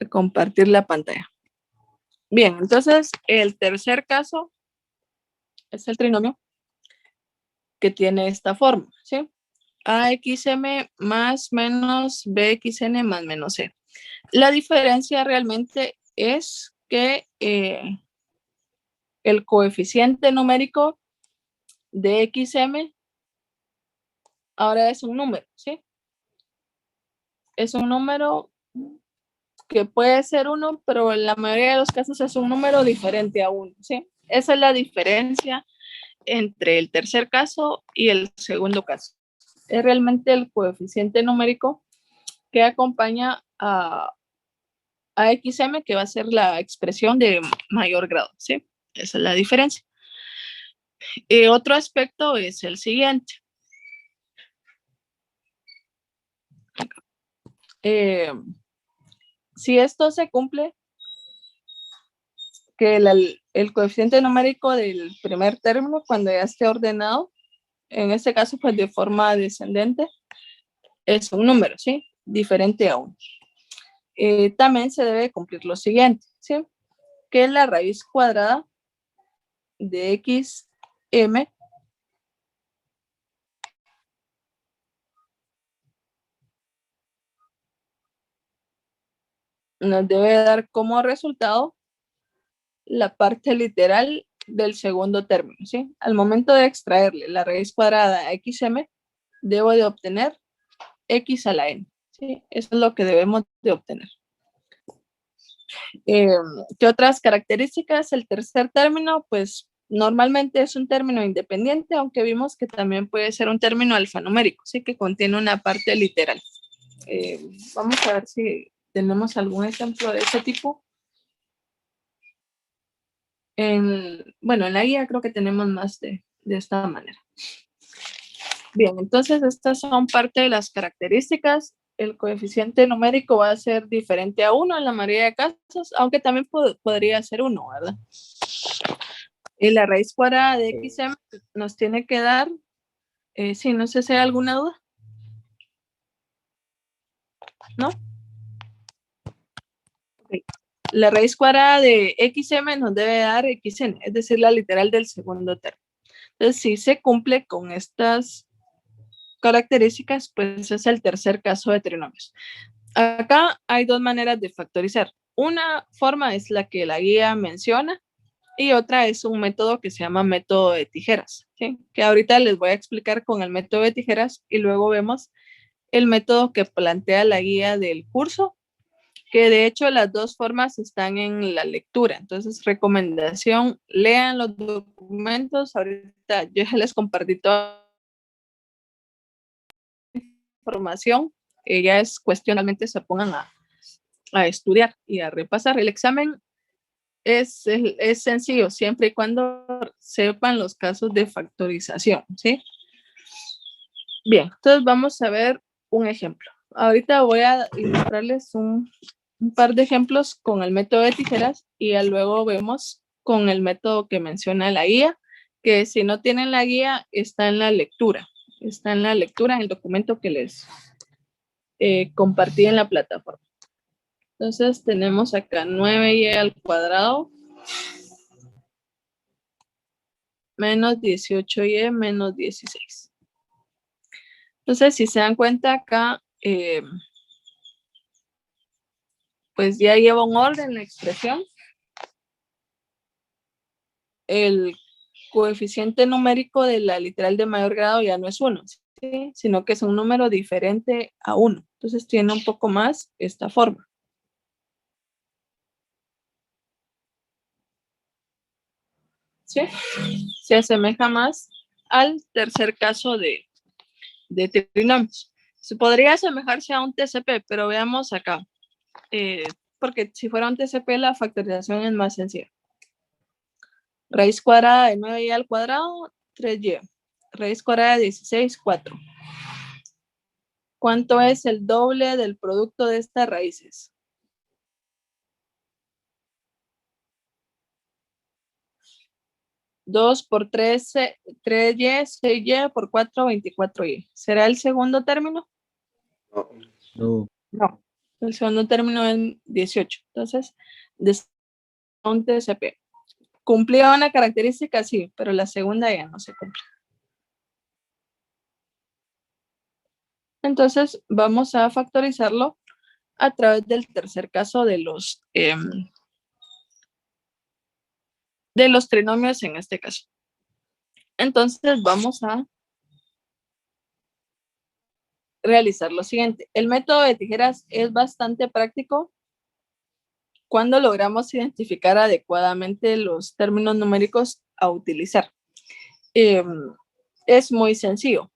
Speaker 1: compartir la pantalla. Bien, entonces el tercer caso es el trinomio que tiene esta forma, ¿sí? AXM más menos BXN más menos C. La diferencia realmente es que el coeficiente numérico de XM ahora es un número, ¿sí? Es un número que puede ser 1, pero en la mayoría de los casos es un número diferente a 1, ¿sí? Esa es la diferencia entre el tercer caso y el segundo caso. Es realmente el coeficiente numérico que acompaña a XM, que va a ser la expresión de mayor grado, ¿sí? Esa es la diferencia. Otro aspecto es el siguiente. Si esto se cumple, que el coeficiente numérico del primer término, cuando ya esté ordenado, en este caso, pues de forma descendente, es un número, ¿sí? Diferente a 1. También se debe cumplir lo siguiente, ¿sí? Que la raíz cuadrada de XM nos debe dar como resultado la parte literal del segundo término, ¿sí? Al momento de extraerle la raíz cuadrada a XM, debo de obtener X a la N, ¿sí? Eso es lo que debemos de obtener. ¿Qué otras características? El tercer término, pues normalmente es un término independiente, aunque vimos que también puede ser un término alfanumérico, ¿sí? Que contiene una parte literal. Vamos a ver si tenemos algún ejemplo de ese tipo. Bueno, en la guía creo que tenemos más de esta manera. Bien, entonces estas son parte de las características el coeficiente numérico va a ser diferente a 1 en la mayoría de casos, aunque también podría ser 1, ¿verdad? Y la raíz cuadrada de xm nos tiene que dar, sí, no sé si hay alguna duda. ¿No? Okay. La raíz cuadrada de xm nos debe dar xn, es decir, la literal del segundo término. Entonces, si se cumple con estas características, pues es el tercer caso de trinomios. Acá hay dos maneras de factorizar. Una forma es la que la guía menciona y otra es un método que se llama método de tijeras, ¿sí? Que ahorita les voy a explicar con el método de tijeras y luego vemos el método que plantea la guía del curso, que de hecho las dos formas están en la lectura. Entonces, recomendación, lean los documentos. Ahorita yo ya les compartí toda la información. Ya es cuestión, realmente se pongan a estudiar y a repasar. El examen es sencillo, siempre y cuando sepan los casos de factorización, ¿sí? Bien, entonces vamos a ver un ejemplo. Ahorita voy a ilustrarles un par de ejemplos con el método de tijeras y ya luego vemos con el método que menciona la guía, que si no tienen la guía está en la lectura. Está en la lectura, en el documento que les compartí en la plataforma. Entonces tenemos acá 9y al cuadrado menos 18y menos 16. Entonces, si se dan cuenta acá, pues ya lleva un orden la expresión. El coeficiente numérico de la literal de mayor grado ya no es 1, ¿sí? Sino que es un número diferente a 1. Entonces tiene un poco más esta forma. ¿Sí? Se asemeja más al tercer caso de trinomios. Se podría asemejarse a un TCP, pero veamos acá. Porque si fuera un TCP, la factorización es más sencilla. Raíz cuadrada de 9y al cuadrado, 3y. Raíz cuadrada de 16, 4. ¿Cuánto es el doble del producto de estas raíces? 2 por 3, 3y, 6y por 4, 24y. ¿Será el segundo término?
Speaker 2: No.
Speaker 1: No. El segundo término es 18. Entonces, un TCP. ¿Cumplía una característica? Sí, pero la segunda ya no se cumple. Entonces, vamos a factorizarlo a través del tercer caso de los trinomios en este caso. Entonces, vamos a realizar lo siguiente. El método de tijeras es bastante práctico cuando logramos identificar adecuadamente los términos numéricos a utilizar. Es muy sencillo,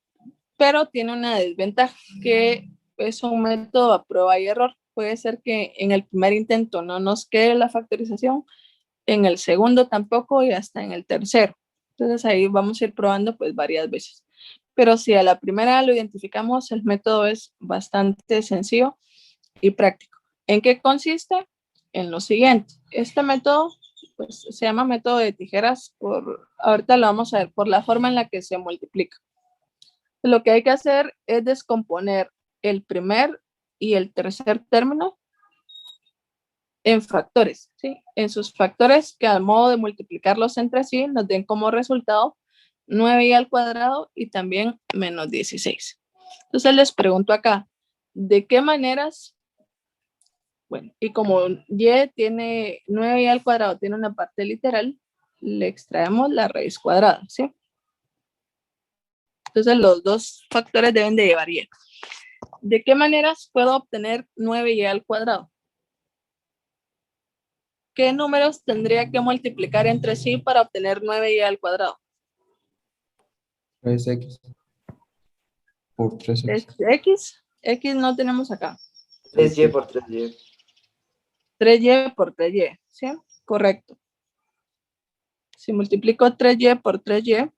Speaker 1: pero tiene una desventaja, que es un método a prueba y error. Puede ser que en el primer intento no nos quede la factorización, en el segundo tampoco y hasta en el tercero. Entonces ahí vamos a ir probando pues varias veces. Pero si a la primera lo identificamos, el método es bastante sencillo y práctico. ¿En qué consiste? En lo siguiente. Este método pues, se llama método de tijeras, ahorita lo vamos a ver, por la forma en la que se multiplica. Lo que hay que hacer es descomponer el primer y el tercer término en factores, ¿sí? En sus factores que al modo de multiplicarlos entre sí nos den como resultado 9y al cuadrado y también menos 16. Entonces les pregunto acá, ¿de qué maneras? Bueno, y como y tiene 9y al cuadrado, tiene una parte literal, le extraemos la raíz cuadrada, ¿sí? Entonces los dos factores deben de llevar y. ¿De qué maneras puedo obtener 9y al cuadrado? ¿Qué números tendría que multiplicar entre sí para obtener 9y al cuadrado?
Speaker 4: 3x por 3x.
Speaker 1: X no tenemos acá.
Speaker 2: 3y por 3y.
Speaker 1: 3y por 3y, ¿sí? Correcto. Si multiplico 3y por 3y,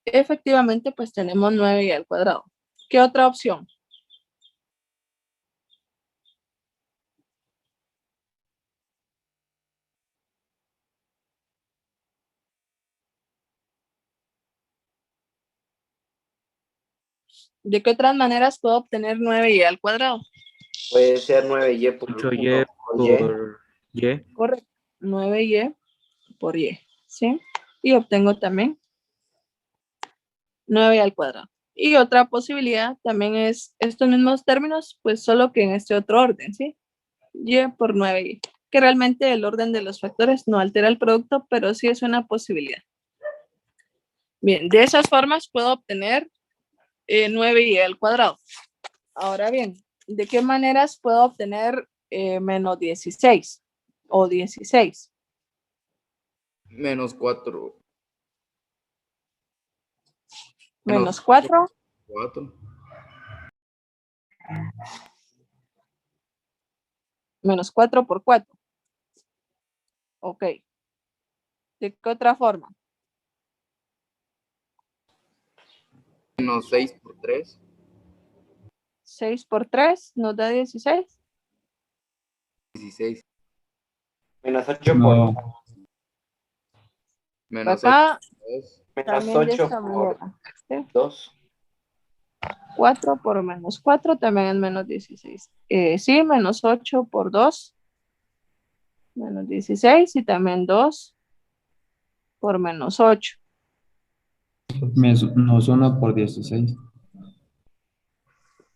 Speaker 1: efectivamente pues tenemos 9y al cuadrado. ¿Qué otra opción? ¿De qué otras maneras puedo obtener 9y al cuadrado?
Speaker 2: Puede ser 9y por
Speaker 3: 8y
Speaker 2: 1 por y.
Speaker 3: por y.
Speaker 1: Correcto. 9y por y, ¿sí? Y obtengo también 9 al cuadrado. Y otra posibilidad también es estos mismos términos, pues solo que en este otro orden, ¿sí? Y por 9y, que realmente el orden de los factores no altera el producto, pero sí es una posibilidad. Bien, de esas formas puedo obtener 9y al cuadrado. Ahora bien, ¿de qué maneras puedo obtener menos 16 o 16?
Speaker 3: Menos 4.
Speaker 1: Menos 4.
Speaker 3: 4.
Speaker 1: Menos 4 por 4. Ok. ¿De qué otra forma?
Speaker 3: Menos 6 por 3.
Speaker 1: 6 por 3 nos da 16.
Speaker 3: 16.
Speaker 2: Menos 8
Speaker 4: No,
Speaker 2: por
Speaker 3: Menos 8
Speaker 1: Acá
Speaker 3: por 2.
Speaker 2: menos
Speaker 1: también de
Speaker 2: 8
Speaker 1: esta
Speaker 2: por
Speaker 1: manera. ¿Sí?
Speaker 2: 2.
Speaker 1: 4 por menos 4 también es menos 16. Sí, menos 8 por 2. Menos 16 y también 2 por menos 8.
Speaker 4: menos 1 por 16.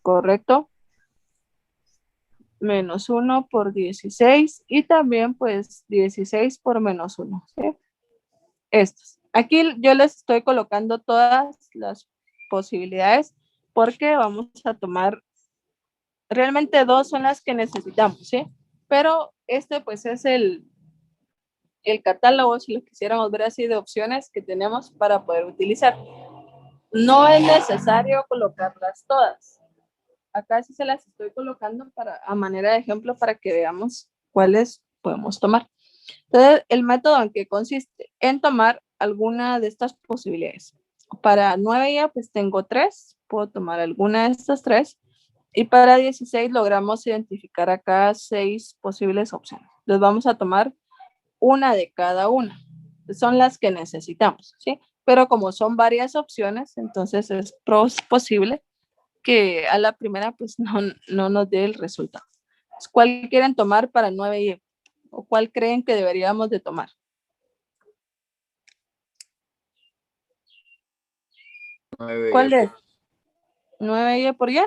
Speaker 1: ¿Correcto? Menos 1 por 16 y también pues 16 por menos 1. ¿Sí? Estos. Aquí yo les estoy colocando todas las posibilidades porque vamos a tomar, realmente dos son las que necesitamos, ¿sí? Pero este pues es el catálogo, si lo quisiéramos ver así, de opciones que tenemos para poder utilizar. No es necesario colocarlas todas. Acá sí se las estoy colocando a manera de ejemplo para que veamos cuáles podemos tomar. Entonces, el método en que consiste en tomar alguna de estas posibilidades. Para 9y pues tengo 3, puedo tomar alguna de estas 3. Y para 16 logramos identificar acá 6 posibles opciones. Entonces vamos a tomar una de cada una. Son las que necesitamos, ¿sí? Pero como son varias opciones, entonces es posible que a la primera pues no nos dé el resultado. ¿Cuál quieren tomar para 9y? ¿O cuál creen que deberíamos de tomar?
Speaker 3: 9
Speaker 1: ¿Cuál es? 9y por y.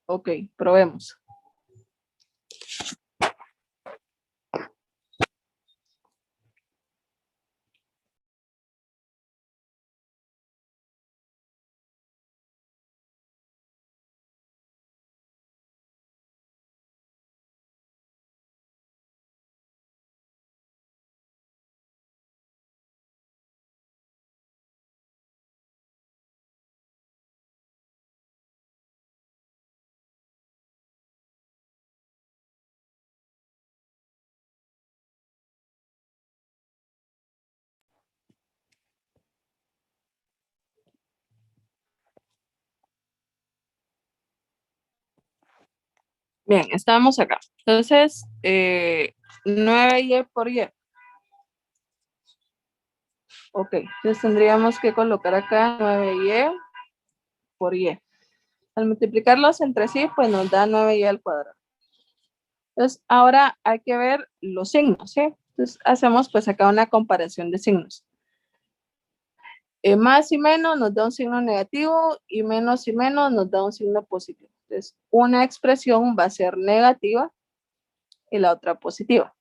Speaker 1: Ok, probemos. Bien, estamos acá. Entonces, 9y por y. Ok, entonces tendríamos que colocar acá 9y por y. Al multiplicarlos entre sí, pues nos da 9y al cuadrado. Entonces, ahora hay que ver los signos, ¿sí? Entonces, hacemos pues acá una comparación de signos. Más y menos nos da un signo negativo y menos nos da un signo positivo. Entonces, una expresión va a ser negativa y la otra positiva.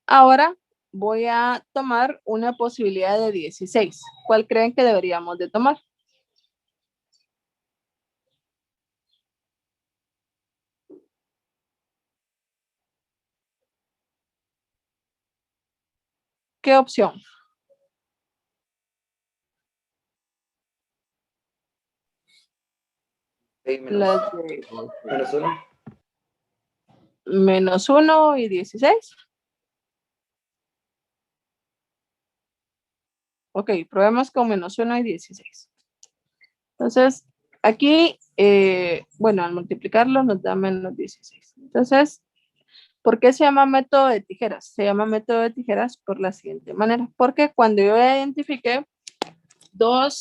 Speaker 1: Ahora voy a tomar una posibilidad de 16. ¿Cuál creen que deberíamos de tomar? ¿Qué opción? Las de
Speaker 2: menos 1.
Speaker 1: menos 1 y 16. Ok, probemos con menos 1 y 16. Entonces, aquí, bueno, al multiplicarlo nos da menos 16. Entonces, ¿por qué se llama método de tijeras? Se llama método de tijeras por la siguiente manera. Porque cuando yo identifiqué dos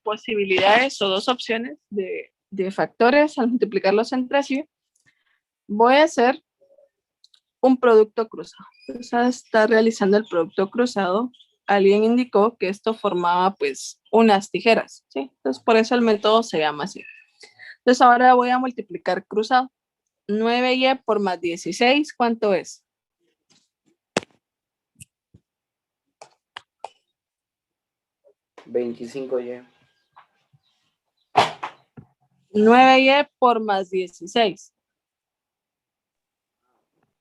Speaker 1: posibilidades o dos opciones de factores al multiplicarlos entre sí, voy a hacer un producto cruzado. Entonces, está realizando el producto cruzado. Alguien indicó que esto formaba pues unas tijeras, ¿sí? Entonces, por eso el método se llama así. Entonces, ahora voy a multiplicar cruzado. 9y por más 16, ¿cuánto es?
Speaker 2: 25y.
Speaker 1: 9y por más 16.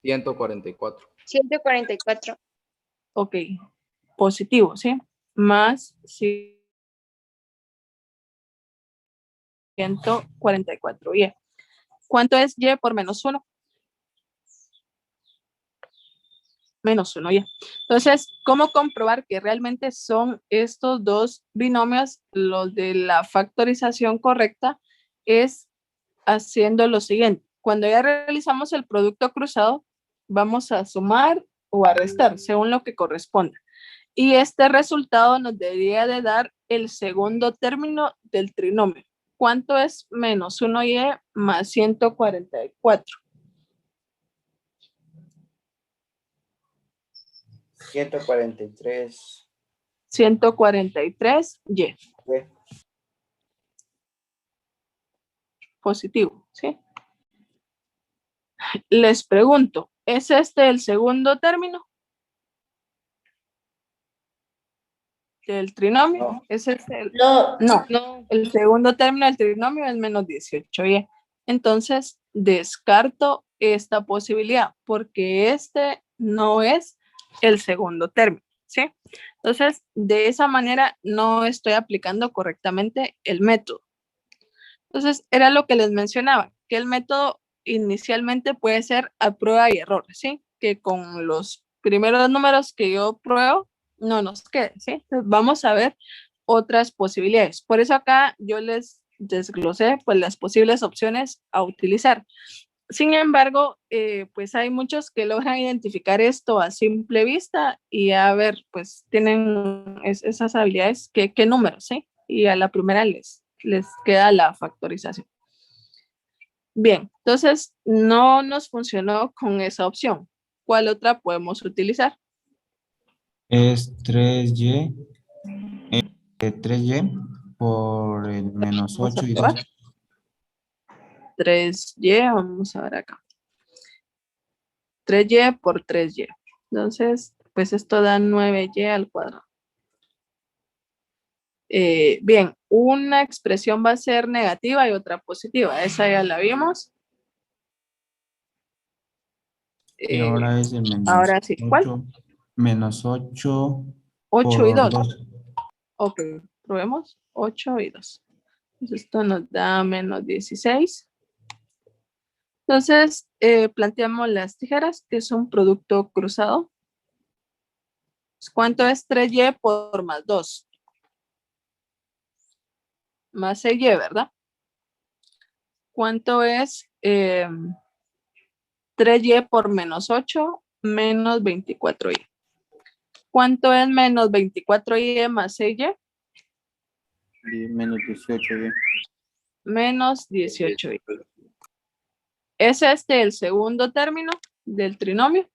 Speaker 3: 144.
Speaker 9: 144.
Speaker 1: Ok, positivo, ¿sí? Más 144y. ¿Cuánto es y por menos 1? Menos 1y. Entonces, ¿cómo comprobar que realmente son estos dos binomios los de la factorización correcta? Es haciendo lo siguiente. Cuando ya realizamos el producto cruzado, vamos a sumar o a restar, según lo que corresponda. Y este resultado nos debería de dar el segundo término del trinomio. ¿Cuánto es menos 1y más 144?
Speaker 2: 143.
Speaker 1: 143y.
Speaker 2: ¿Qué?
Speaker 1: Positivo, ¿sí? Les pregunto, ¿es este el segundo término del trinomio?
Speaker 2: No.
Speaker 1: ¿Es este el...
Speaker 7: No,
Speaker 1: No, el segundo término del trinomio es menos 18y. Entonces, descarto esta posibilidad porque este no es el segundo término, ¿sí? Entonces, de esa manera no estoy aplicando correctamente el método. Entonces, era lo que les mencionaba, que el método inicialmente puede ser a prueba y error, ¿sí? Que con los primeros números que yo pruebo, no nos quede, ¿sí? Entonces, vamos a ver otras posibilidades. Por eso acá yo les desglosé pues las posibles opciones a utilizar. Sin embargo, pues hay muchos que logran identificar esto a simple vista y a ver, pues tienen esas habilidades, ¿qué números, sí? Y a la primera les queda la factorización. Bien, entonces no nos funcionó con esa opción. ¿Cuál otra podemos utilizar?
Speaker 4: Es 3y, 3y por el menos
Speaker 1: Vamos a
Speaker 4: 8 y
Speaker 1: probar.
Speaker 4: 2.
Speaker 1: 3y, vamos a ver acá. 3y por 3y. Entonces, pues esto da 9y al cuadrado. Bien, una expresión va a ser negativa y otra positiva. Esa ya la vimos.
Speaker 4: Y ahora es el menos
Speaker 1: Ahora sí, ¿cuál?
Speaker 4: 8, menos 8
Speaker 1: 8 y
Speaker 4: por
Speaker 1: 2.
Speaker 4: 2.
Speaker 1: Ok, probemos 8 y 2. Entonces esto nos da menos 16. Entonces, planteamos las tijeras, que es un producto cruzado. ¿Cuánto es 3y por más 2? Más 6y, ¿verdad? ¿Cuánto es 3y por menos 8 menos 24y? ¿Cuánto es menos 24y más 6y?
Speaker 3: Y menos 18y.
Speaker 1: Menos 18y. ¿Es este el segundo término del trinomio?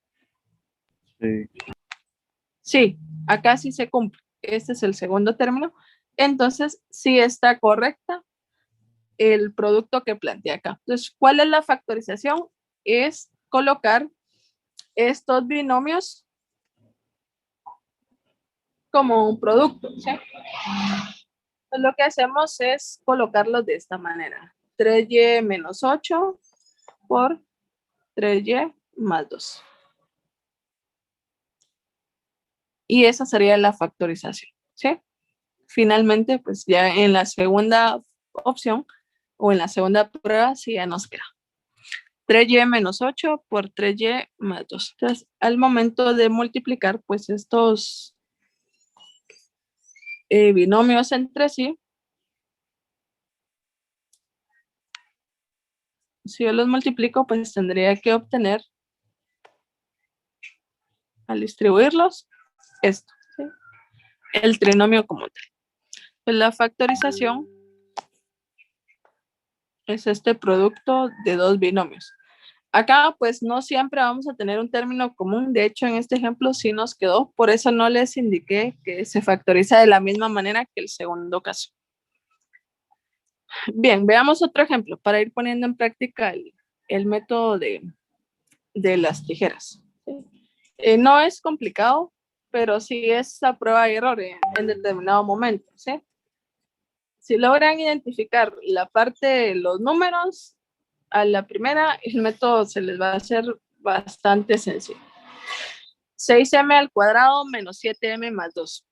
Speaker 3: Sí.
Speaker 1: Sí, acá sí se cumple. Este es el segundo término. Entonces, sí está correcta el producto que plantea acá. Entonces, ¿cuál es la factorización? Es colocar estos binomios como un producto, ¿sí? Entonces, lo que hacemos es colocarlos de esta manera. 3y menos 8 por 3y más 2. Y esa sería la factorización, ¿sí? Finalmente, pues ya en la segunda opción o en la segunda prueba, sí ya nos queda 3y menos 8 por 3y más 2. Entonces, al momento de multiplicar, pues estos binomios entre sí, Si yo los multiplico, pues tendría que obtener, al distribuirlos, esto, ¿sí? El trinomio como tal. Pues la factorización es este producto de dos binomios. Acá pues no siempre vamos a tener un término común, de hecho en este ejemplo sí nos quedó, por eso no les indiqué que se factoriza de la misma manera que el segundo caso. Bien, veamos otro ejemplo para ir poniendo en práctica el método de las tijeras. No es complicado, pero sí es a prueba y error en determinado momento, ¿sí? Si logran identificar la parte de los números, a la primera, el método se les va a hacer bastante sencillo. 6m al cuadrado menos 7m más 2.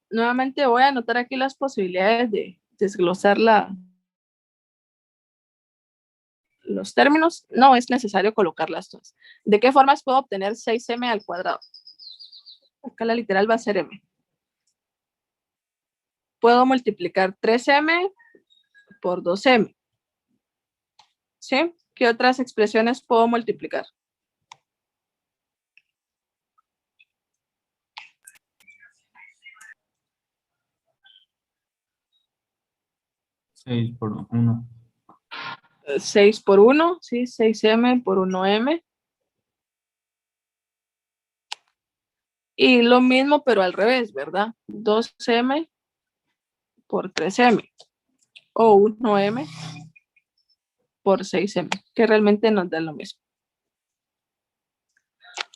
Speaker 1: Nuevamente voy a anotar aquí las posibilidades de desglosar los términos. No es necesario colocarlas todas. ¿De qué formas puedo obtener 6m al cuadrado? Acá la literal va a ser m. Puedo multiplicar 3m por 2m. ¿Sí? ¿Qué otras expresiones puedo multiplicar?
Speaker 4: 6 por 1.
Speaker 1: 6 por 1, ¿sí? 6m por 1m. Y lo mismo, pero al revés, ¿verdad? 2m por 3m. O 1m por 6m, que realmente nos da lo mismo.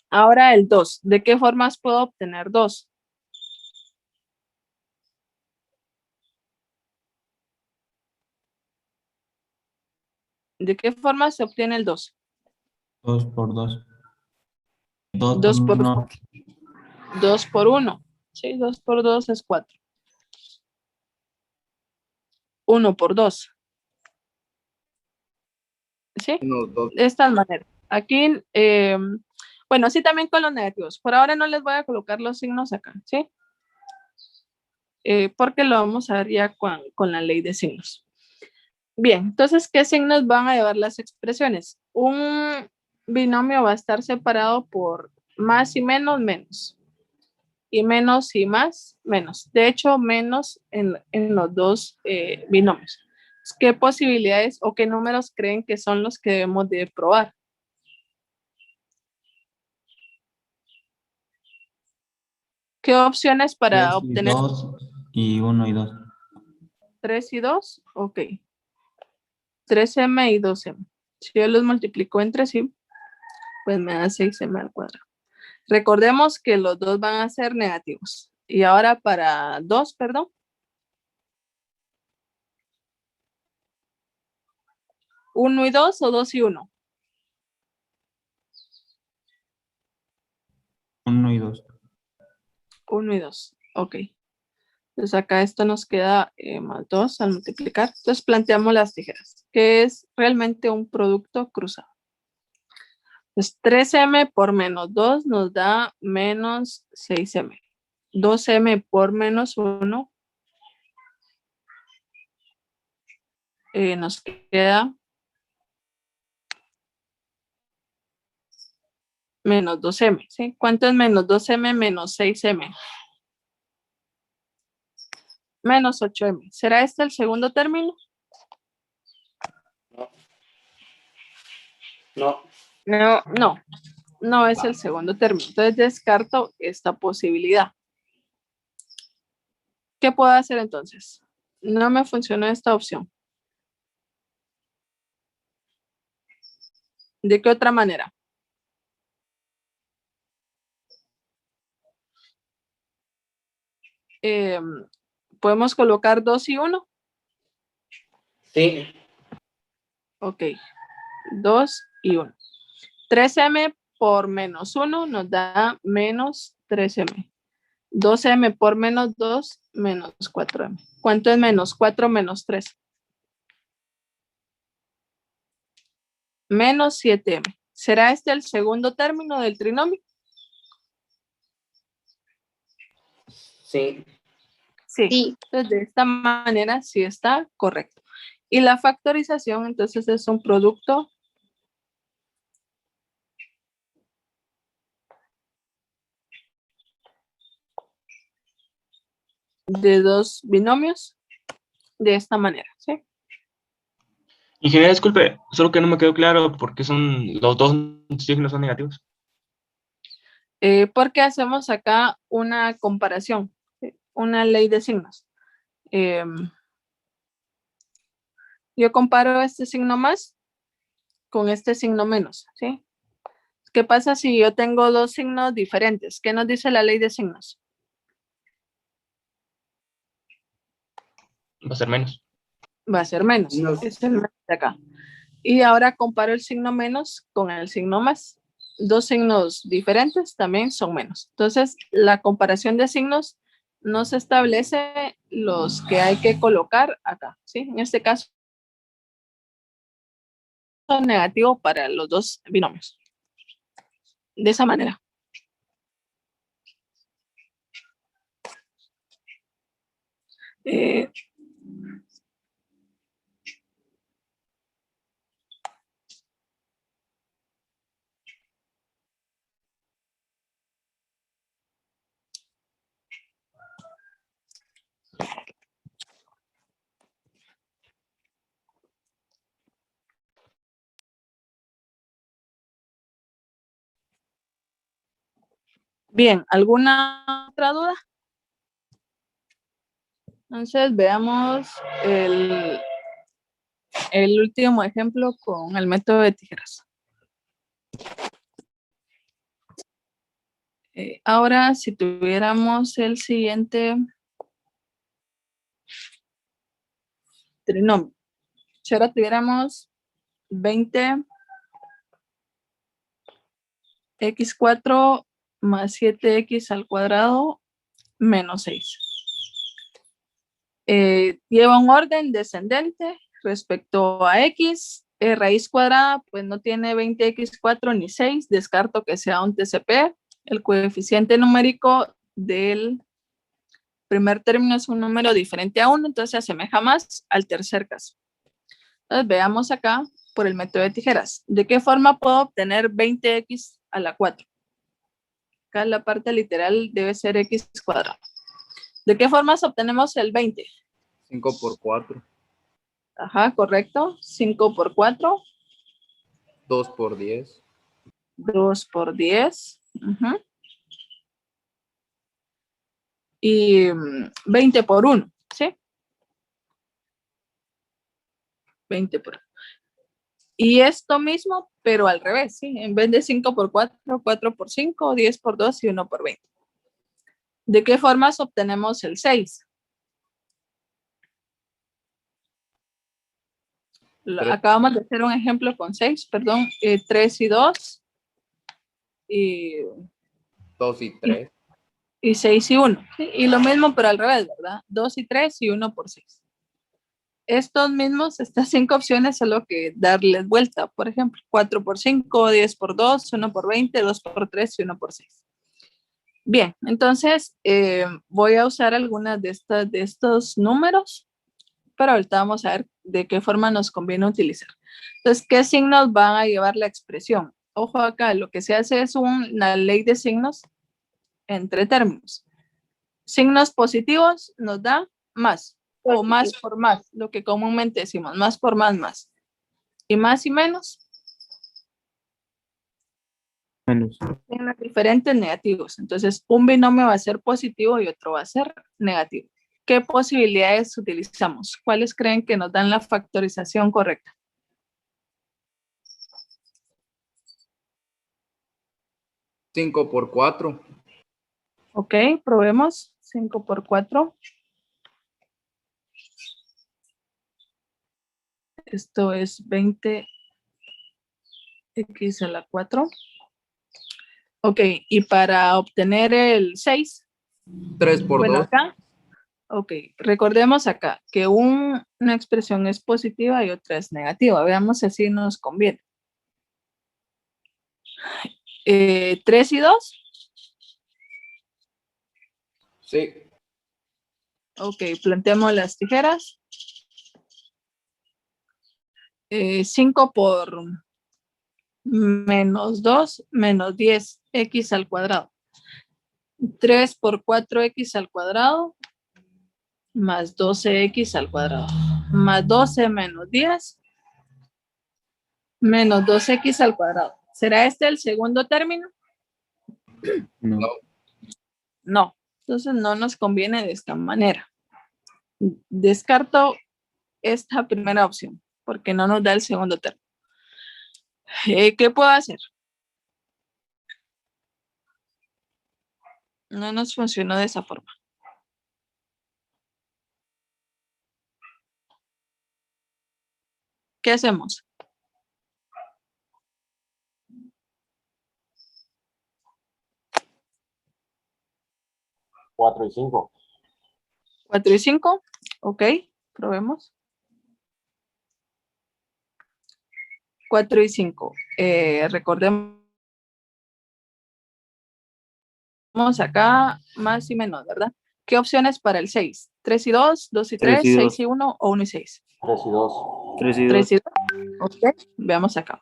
Speaker 1: Ahora el 2. ¿De qué formas puedo obtener 2? ¿De qué forma se obtiene el 2?
Speaker 4: 2 por 2. 2
Speaker 1: 2
Speaker 4: por
Speaker 1: por
Speaker 4: 1.
Speaker 1: 2 por 1. Sí, 2 por 2 es 4. 1 por 2. ¿Sí?
Speaker 3: No, 2.
Speaker 1: De esta manera. Aquí, bueno, sí también con los negativos. Por ahora no les voy a colocar los signos acá, ¿sí? Porque lo vamos a ver ya con la ley de signos. Bien, entonces, ¿qué signos van a llevar las expresiones? Un binomio va a estar separado por más y menos, menos. Y menos y más, menos. De hecho, menos en los dos binomios. ¿Qué posibilidades o qué números creen que son los que debemos de probar? ¿Qué opciones para
Speaker 4: 3 y
Speaker 1: obtener
Speaker 4: 2 y 1 y 2.
Speaker 1: 3 y 2? Ok. 3m y 2m. Si yo los multiplico entre sí, pues me da 6m al cuadrado. Recordemos que los dos van a ser negativos. Y ahora para 2, perdón. 1 y 2 o 2 y 1.
Speaker 4: 1 y 2.
Speaker 1: 1 y 2. Ok. Entonces acá esto nos queda más 2 al multiplicar. Entonces planteamos las tijeras, que es realmente un producto cruzado. Pues 3m por menos 2 nos da menos 6m. 2m por menos 1 nos queda menos 2m. ¿Sí? ¿Cuánto es menos 2m menos 6m? Menos 8m. ¿Será este el segundo término?
Speaker 2: No.
Speaker 1: No es el segundo término. Entonces descarto esta posibilidad. ¿Qué puedo hacer entonces? No me funcionó esta opción. ¿De qué otra manera? ¿Podemos colocar 2 y 1?
Speaker 2: Sí.
Speaker 1: Ok. 2 y 1. 3m por menos 1 nos da menos 3m. 2m por menos 2, menos 4m. ¿Cuánto es menos 4 menos 3? Menos 7m. ¿Será este el segundo término del trinomio?
Speaker 2: Sí.
Speaker 1: Sí. Entonces, de esta manera sí está correcto. Y la factorización, entonces, es un producto de dos binomios de esta manera, ¿sí?
Speaker 9: Ingeniero, disculpe, solo que no me quedó claro por qué son los dos signos son negativos.
Speaker 1: Porque hacemos acá una comparación, ¿sí? Una ley de signos. Yo comparo este signo más con este signo menos, ¿sí? ¿Qué pasa si yo tengo dos signos diferentes? ¿Qué nos dice la ley de signos?
Speaker 9: Va a ser menos.
Speaker 1: Va a ser menos. Es el menos de acá. Y ahora comparo el signo menos con el signo más. Dos signos diferentes también son menos. Entonces, la comparación de signos nos establece los que hay que colocar acá, ¿sí? En este caso, negativo para los dos binomios. De esa manera. Bien, ¿alguna otra duda? Entonces veamos el último ejemplo con el método de tijeras. Ahora, si tuviéramos el siguiente trinomio, si ahora tuviéramos 20x4 más 7x al cuadrado menos 6. Lleva un orden descendente respecto a x. Raíz cuadrada, pues no tiene 20x4 ni 6. Descarto que sea un TCP. El coeficiente numérico del primer término es un número diferente a 1, entonces se asemeja más al tercer caso. Entonces veamos acá por el método de tijeras. ¿De qué forma puedo obtener 20x a la 4? Acá la parte literal debe ser x cuadrado. ¿De qué formas obtenemos el 20?
Speaker 3: 5 por 4.
Speaker 1: Ajá, correcto. 5 por 4.
Speaker 3: 2 por 10.
Speaker 1: 2 por 10. Uh-huh. Y 20 por 1, ¿sí? 20 por 1. Y esto mismo, pero al revés, ¿sí? En vez de 5 por 4, 4 por 5, 10 por 2 y 1 por 20. ¿De qué formas obtenemos el 6? Acabamos de hacer un ejemplo con 6, perdón, 3 y 2. Y
Speaker 3: 2 y 3.
Speaker 1: Y 6 y 1. ¿Sí? Y lo mismo, pero al revés, ¿verdad? 2 y 3 y 1 por 6. Estos mismos, estas 5 opciones, solo que darles vuelta. Por ejemplo, 4 por 5, 10 por 2, 1 por 20, 2 por 3 y 1 por 6. Bien, entonces voy a usar algunas de estos números, pero ahorita vamos a ver de qué forma nos conviene utilizar. Entonces, ¿qué signos van a llevar la expresión? Ojo acá, lo que se hace es una ley de signos entre términos. Signos positivos nos da más o más por más, lo que comúnmente decimos, más por más, más. Y más y menos.
Speaker 4: Menos.
Speaker 1: Signos diferentes negativos. Entonces, un binomio va a ser positivo y otro va a ser negativo. ¿Qué posibilidades utilizamos? ¿Cuáles creen que nos dan la factorización correcta?
Speaker 3: ¿5 por 4?
Speaker 1: Ok, probemos. 5 por 4. Esto es 20x a la 4. Ok, y para obtener el 6.
Speaker 3: 3 por 2.
Speaker 1: Acá. Ok, recordemos acá que una expresión es positiva y otra es negativa. Veamos si así nos conviene. 3 y 2.
Speaker 3: Sí.
Speaker 1: Ok, planteamos las tijeras. 5 por menos 2, menos 10x al cuadrado. 3 por 4x al cuadrado, más 12x al cuadrado, más 12 menos 10, menos 2x al cuadrado. ¿Será este el segundo término?
Speaker 4: No.
Speaker 1: No. Entonces no nos conviene de esta manera. Descarto esta primera opción porque no nos da el segundo término. ¿Qué puedo hacer? No nos funcionó de esa forma. ¿Qué hacemos?
Speaker 10: Cuatro y 5.
Speaker 1: 4 y 5. Ok, probemos. 4 y 5. Recordemos acá más y menos, ¿verdad? ¿Qué opciones para el 6? 3 y 2, 2 y 3, 6 y 1 o 1 y 6.
Speaker 10: 3 y 2.
Speaker 4: 3 y 2.
Speaker 1: 3 y 2. Ok, veamos acá.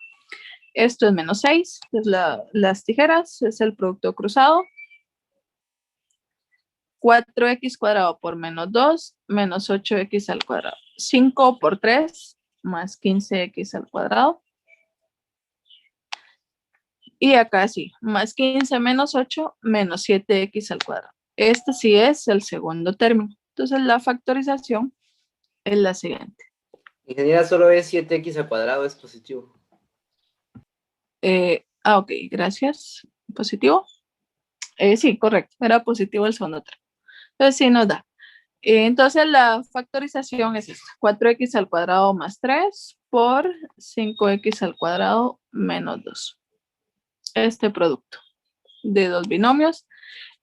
Speaker 1: Esto es menos 6, es las tijeras, es el producto cruzado. 4x cuadrado por menos 2, menos 8x al cuadrado. 5 por 3, más 15x al cuadrado. Y acá sí, más 15 menos 8, menos 7x al cuadrado. Este sí es el segundo término. Entonces la factorización es la siguiente.
Speaker 2: Ingeniera, solo es 7x al cuadrado, es positivo.
Speaker 1: Ok, gracias. ¿Positivo? Sí, correcto. Era positivo el segundo término. Entonces sí nos da. Entonces la factorización es esta. 4x al cuadrado más 3 por 5x al cuadrado menos 2. Este producto de dos binomios.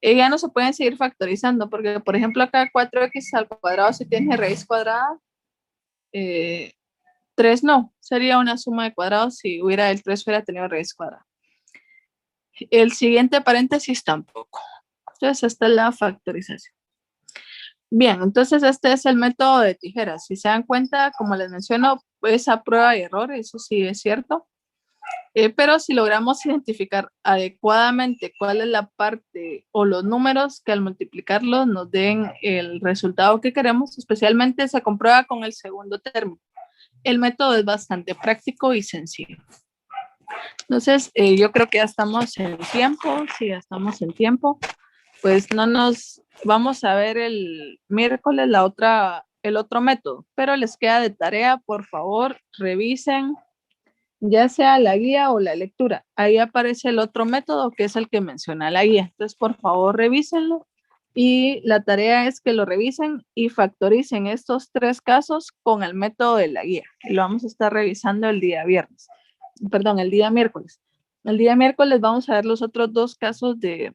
Speaker 1: Ya no se pueden seguir factorizando porque, por ejemplo, acá 4x al cuadrado si tiene raíz cuadrada. 3 no. Sería una suma de cuadrados si hubiera el 3 hubiera tenido raíz cuadrada. El siguiente paréntesis tampoco. Entonces esta es la factorización. Bien, entonces este es el método de tijeras. Si se dan cuenta, como les menciono, es a prueba y error, eso sí es cierto. Pero si logramos identificar adecuadamente cuál es la parte o los números que al multiplicarlos nos den el resultado que queremos, especialmente se comprueba con el segundo término. El método es bastante práctico y sencillo. Entonces, yo creo que ya estamos en tiempo. Si ya estamos en tiempo, pues no nos vamos a ver el miércoles el otro método, pero les queda de tarea, por favor, revisen ya sea la guía o la lectura. Ahí aparece el otro método que es el que menciona la guía. Entonces, por favor, revísenlo y la tarea es que lo revisen y factoricen estos 3 casos con el método de la guía. Y lo vamos a estar revisando el día miércoles. El día miércoles vamos a ver los otros 2 casos de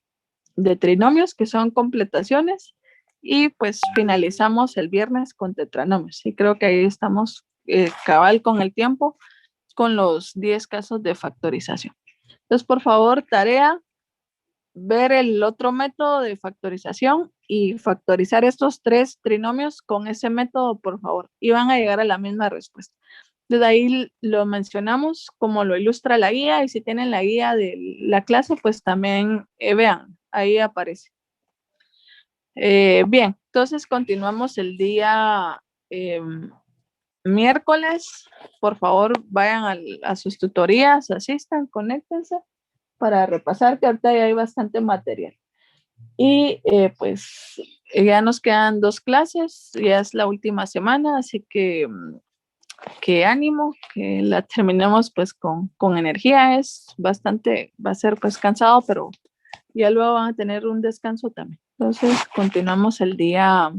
Speaker 1: trinomios que son completaciones y pues finalizamos el viernes con tetranomios. Y creo que ahí estamos cabal con el tiempo con los 10 casos de factorización. Entonces, por favor, tarea, ver el otro método de factorización y factorizar estos 3 trinomios con ese método, por favor, y van a llegar a la misma respuesta. Desde ahí lo mencionamos como lo ilustra la guía y si tienen la guía de la clase, pues también vean, ahí aparece. Bien, entonces continuamos el día miércoles. Por favor, vayan a sus tutorías, asistan, conéctense para repasar que ahorita ya hay bastante material. Y pues ya nos quedan 2 clases, ya es la última semana, así que ánimo, que la terminemos pues con energía. Es bastante, va a ser pues cansado, pero ya luego van a tener un descanso también. Entonces continuamos el día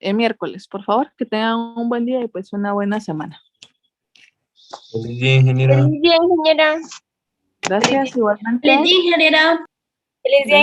Speaker 1: miércoles. Por favor, que tengan un buen día y pues una buena semana.
Speaker 9: Feliz día, ingeniera.
Speaker 7: Feliz día, ingeniera.
Speaker 1: Gracias, igualmente.
Speaker 7: Feliz día, ingeniera. Feliz día,